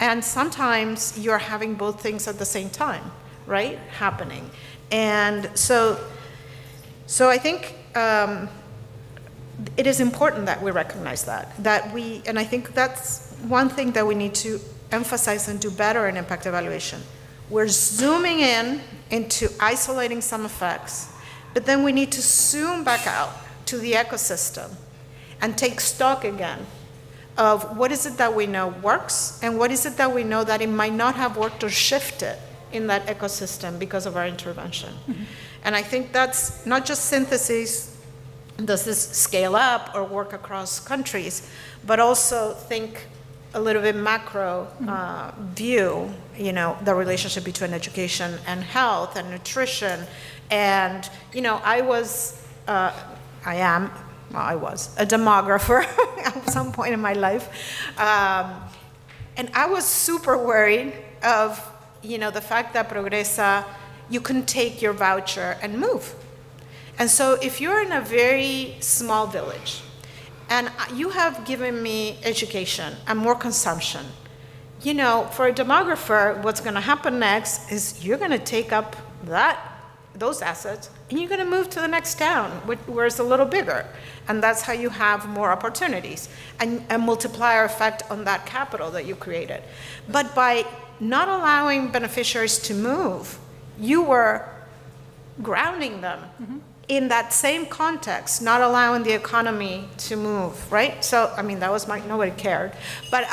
And sometimes you're having both things at the same time, right, happening. And so I think it is important that we recognize that we, and I think that's one thing that we need to emphasize and do better in impact evaluation. We're zooming in into isolating some effects, but then we need to zoom back out to the ecosystem and take stock again of what is it that we know works and what is it that we know that it might not have worked or shifted in that ecosystem because of our intervention. And I think that's not just synthesis, does this scale up or work across countries, but also think a little bit macro view, you know, the relationship between education and health and nutrition. And, you know, I was a demographer at some point in my life. And I was super worried of, you know, the fact that Progresa, you can take your voucher and move. And so if you're in a very small village and you have given me education and more consumption, you know, for a demographer, what's going to happen next is you're going to take up those assets and you're going to move to the next town where it's a little bigger. And that's how you have more opportunities and a multiplier effect on that capital that you created. But by not allowing beneficiaries to move, you were grounding them in that same context, not allowing the economy to move, right? So, I mean, that was nobody cared, but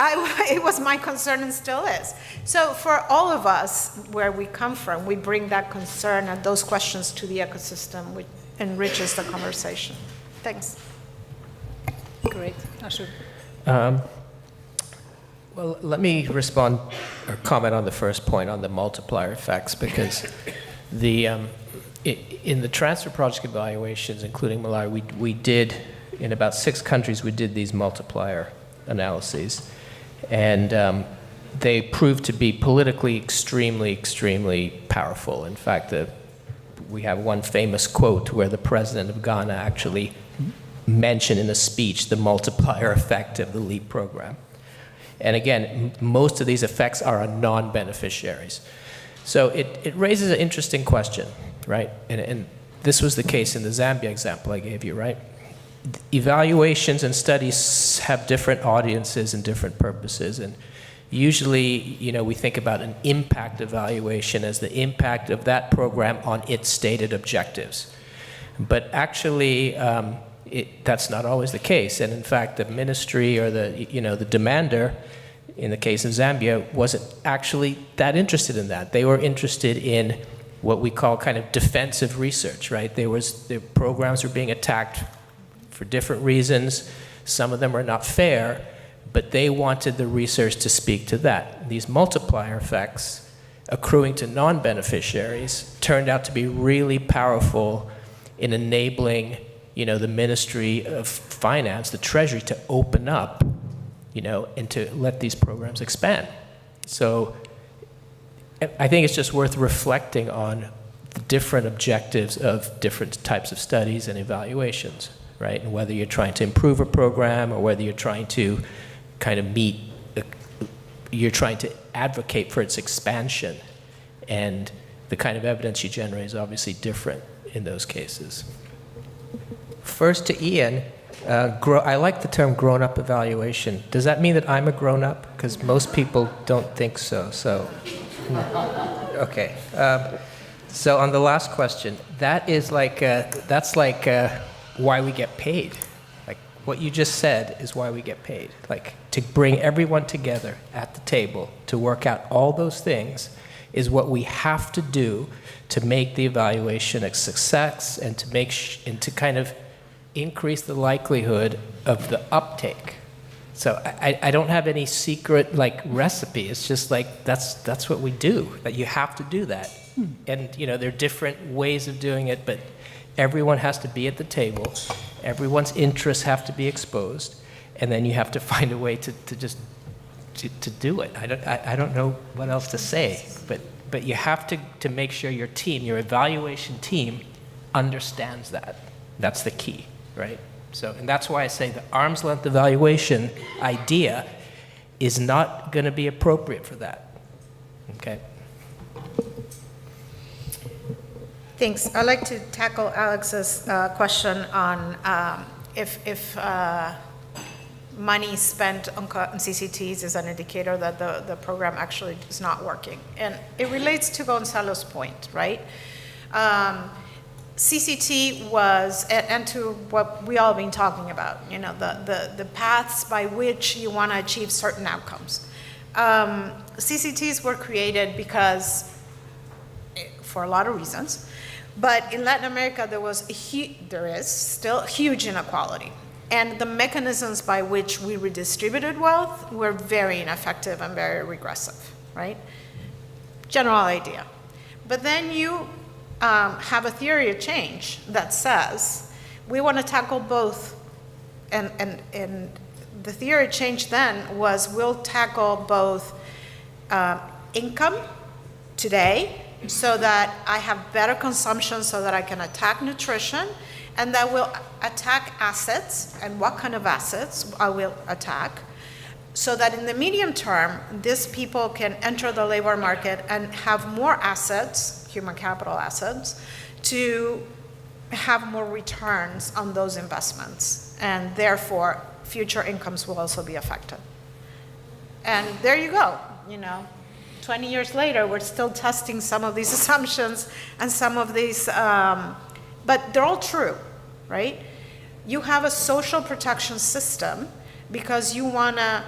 it was my concern and still is. So for all of us, where we come from, we bring that concern and those questions to the ecosystem, which enriches the conversation. Thanks. Great. Ashu. Well, let me respond or comment on the first point on the multiplier effects, because in the transfer project evaluations, including Malawi, we did, in about 6 countries, we did these multiplier analyses. And they proved to be politically extremely powerful. In fact, we have one famous quote where the president of Ghana actually mentioned in a speech the multiplier effect of the LEAP program. And again, most of these effects are on non-beneficiaries. So it raises an interesting question, right? And this was the case in the Zambia example I gave you, right? Evaluations and studies have different audiences and different purposes. And usually, you know, we think about an impact evaluation as the impact of that program on its stated objectives. But actually, that's not always the case. And in fact, the ministry or the demander, in the case of Zambia, wasn't actually that interested in that. They were interested in what we call kind of defensive research, right? The programs were being attacked for different reasons. Some of them were not fair, but they wanted the research to speak to that. These multiplier effects accruing to non-beneficiaries turned out to be really powerful in enabling, you know, the Ministry of Finance, the Treasury, to open up, you know, and to let these programs expand. So I think it's just worth reflecting on the different objectives of different types of studies and evaluations, right? And whether you're trying to improve a program or whether you're trying to kind of you're trying to advocate for its expansion. And the kind of evidence you generate is obviously different in those cases. First to Ian, I like the term grown-up evaluation. Does that mean that I'm a grown-up? Because most people don't think so. Okay. So on the last question, that's like why we get paid. Like what you just said is why we get paid. Like to bring everyone together at the table to work out all those things is what we have to do to make the evaluation a success and to to kind of increase the likelihood of the uptake. So I don't have any secret like recipe. It's just like that's what we do. That you have to do that. And you know there are different ways of doing it, but everyone has to be at the table. Everyone's interests have to be exposed, and then you have to find a way to just to do it. I don't know what else to say, but you have to make sure your team, your evaluation team, understands that. That's the key, right? So, and that's why I say the arm's length evaluation idea is not going to be appropriate for that. Okay. Thanks. I'd like to tackle Alex's question on if money spent on CCTs is an indicator that the program actually is not working. And it relates to Gonzalo's point, right? CCT was, and to what we all been talking about, you know, the paths by which you want to achieve certain outcomes. CCTs were created because, for a lot of reasons, but in Latin America there is still huge inequality. And the mechanisms by which we redistributed wealth were very ineffective and very regressive, right? General idea. But then you have a theory of change that says we want to tackle both, and the theory of change then was we'll tackle both income today so that I have better consumption so that I can attack nutrition, and that will attack assets, and what kind of assets I will attack, so that in the medium term, these people can enter the labor market and have more assets, human capital assets, to have more returns on those investments, and therefore future incomes will also be affected. And there you go, you know, 20 years later, we're still testing some of these assumptions and some of these, but they're all true, right? You have a social protection system because you want to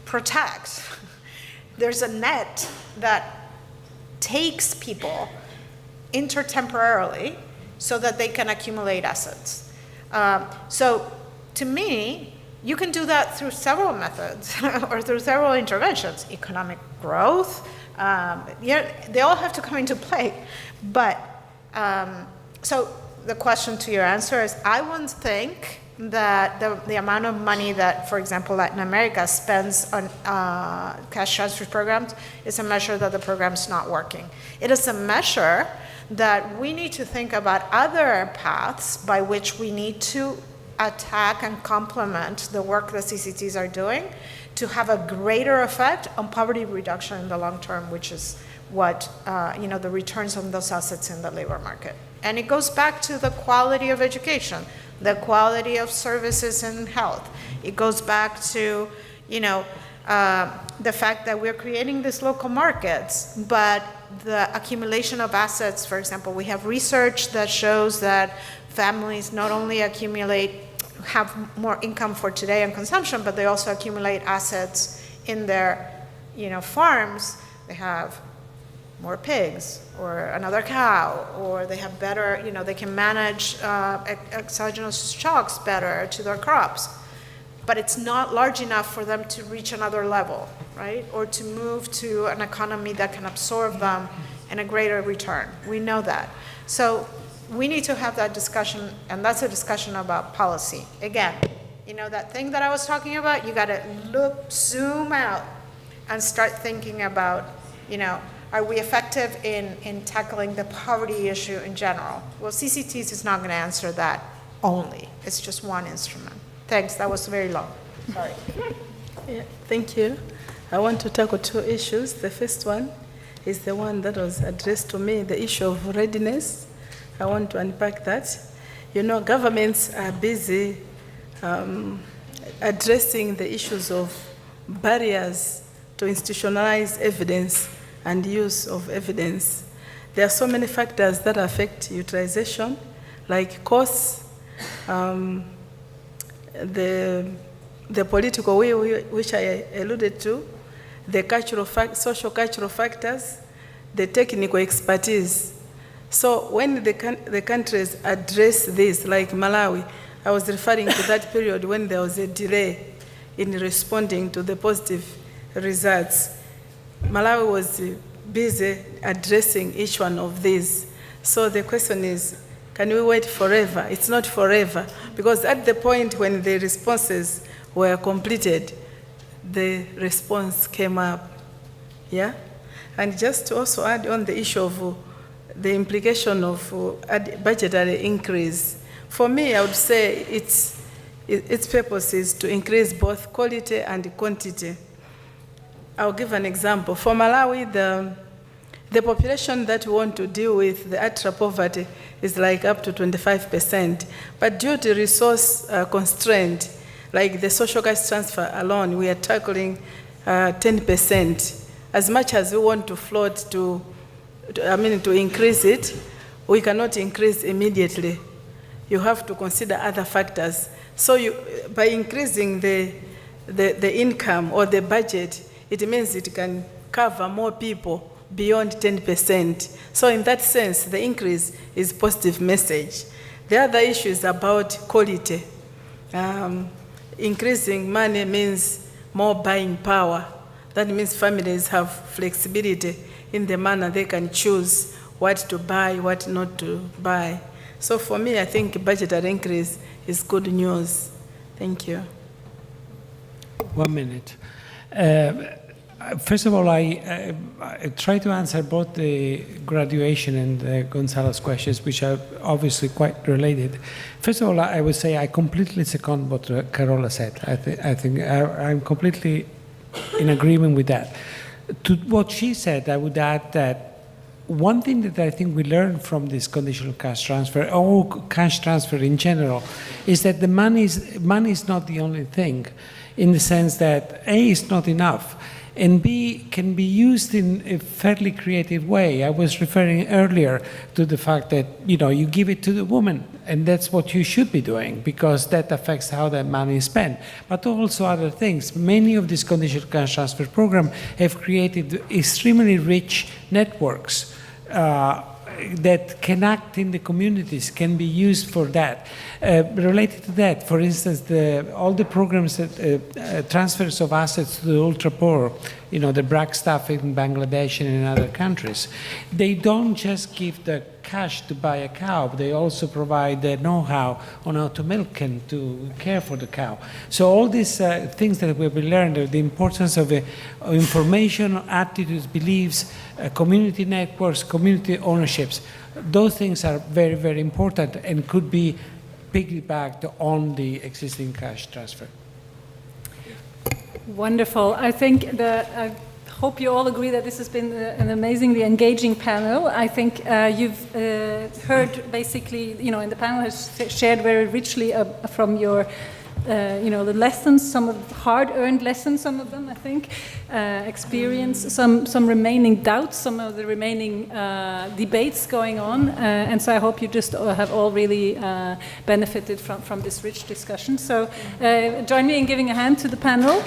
protect. There's a net that takes people intertemporarily so that they can accumulate assets. So to me, you can do that through several methods or through several interventions. Economic growth, yeah, they all have to come into play. But so the question to your answer is, I wouldn't think that the amount of money that, for example, Latin America spends on cash transfer programs is a measure that the program's not working. It is a measure that we need to think about other paths by which we need to attack and complement the work that CCTs are doing to have a greater effect on poverty reduction in the long term, which is what, the returns on those assets in the labor market. And it goes back to the quality of education, the quality of services and health. It goes back to, the fact that we're creating these local markets, but the accumulation of assets, for example, we have research that shows that families not only have more income for today and consumption, but they also accumulate assets in their, farms. They have more pigs or another cow, or they have better, they can manage exogenous shocks better to their crops. But it's not large enough for them to reach another level, right? Or to move to an economy that can absorb them in a greater return. We know that. So we need to have that discussion, and that's a discussion about policy. Again, that thing that I was talking about, you gotta zoom out and start thinking about, are we effective in tackling the poverty issue in general? Well, CCTs is not gonna answer that only. It's just one instrument. Thanks, that was very long. Sorry. Yeah, thank you. I want to tackle two issues. The first one is the one that was addressed to me, the issue of readiness. I want to unpack that. Governments are busy addressing the issues of barriers to institutionalize evidence and use of evidence. There are so many factors that affect utilization, like costs, the political will, which I alluded to, the social cultural factors, the technical expertise. So when the countries address this, like Malawi, I was referring to that period when there was a delay in responding to the positive results. Malawi was busy addressing each one of these. So the question is, can we wait forever? It's not forever, because at the point when the responses were completed, the response came up. Yeah? And just to also add on the issue of the implication of budgetary increase, for me, I would say its purpose is to increase both quality and quantity. I'll give an example. For Malawi, the population that we want to deal with, the ultra-poverty, is like up to 25%. But due to resource constraint, like the social gas transfer alone, we are tackling 10%. As much as we want to float to increase it, we cannot increase immediately. You have to consider other factors. So by increasing the income or the budget, it means it can cover more people beyond 10%. So in that sense, the increase is a positive message. The other issue is about quality. Increasing money means more buying power. That means families have flexibility in the manner they can choose what to buy, what not to buy. So for me, I think budgetary increase is good news. Thank you. 1 minute. First of all, I try to answer both the graduation and Gonzalo's questions, which are obviously quite related. First of all, I would say I completely second what Carola said. I think I'm completely in agreement with that. To what she said, I would add that one thing that I think we learned from this conditional cash transfer, or cash transfer in general, is that the money is not the only thing, in the sense that A, is not enough, and B, can be used in a fairly creative way. I was referring earlier to the fact that, you give it to the woman, and that's what you should be doing, because that affects how that money is spent. But also other things. Many of these conditional cash transfer programs have created extremely rich networks that can act in the communities, can be used for that. Related to that, for instance, all the programs that transfers of assets to the ultra poor, the BRAC staff in Bangladesh and in other countries, they don't just give the cash to buy a cow, they also provide the know-how on how to milk and to care for the cow. So all these things that we've learned, the importance of information, attitudes, beliefs, community networks, community ownerships, those things are very, very important and could be piggybacked on the existing cash transfer. Wonderful. I think I hope you all agree that this has been an amazingly engaging panel. I think you've heard basically, in the panel has shared very richly from your the lessons, some of the hard-earned lessons, some of them, I think, experience, some remaining doubts, some of the remaining debates going on. And so I hope you just have all really benefited from this rich discussion. So join me in giving a hand to the panel.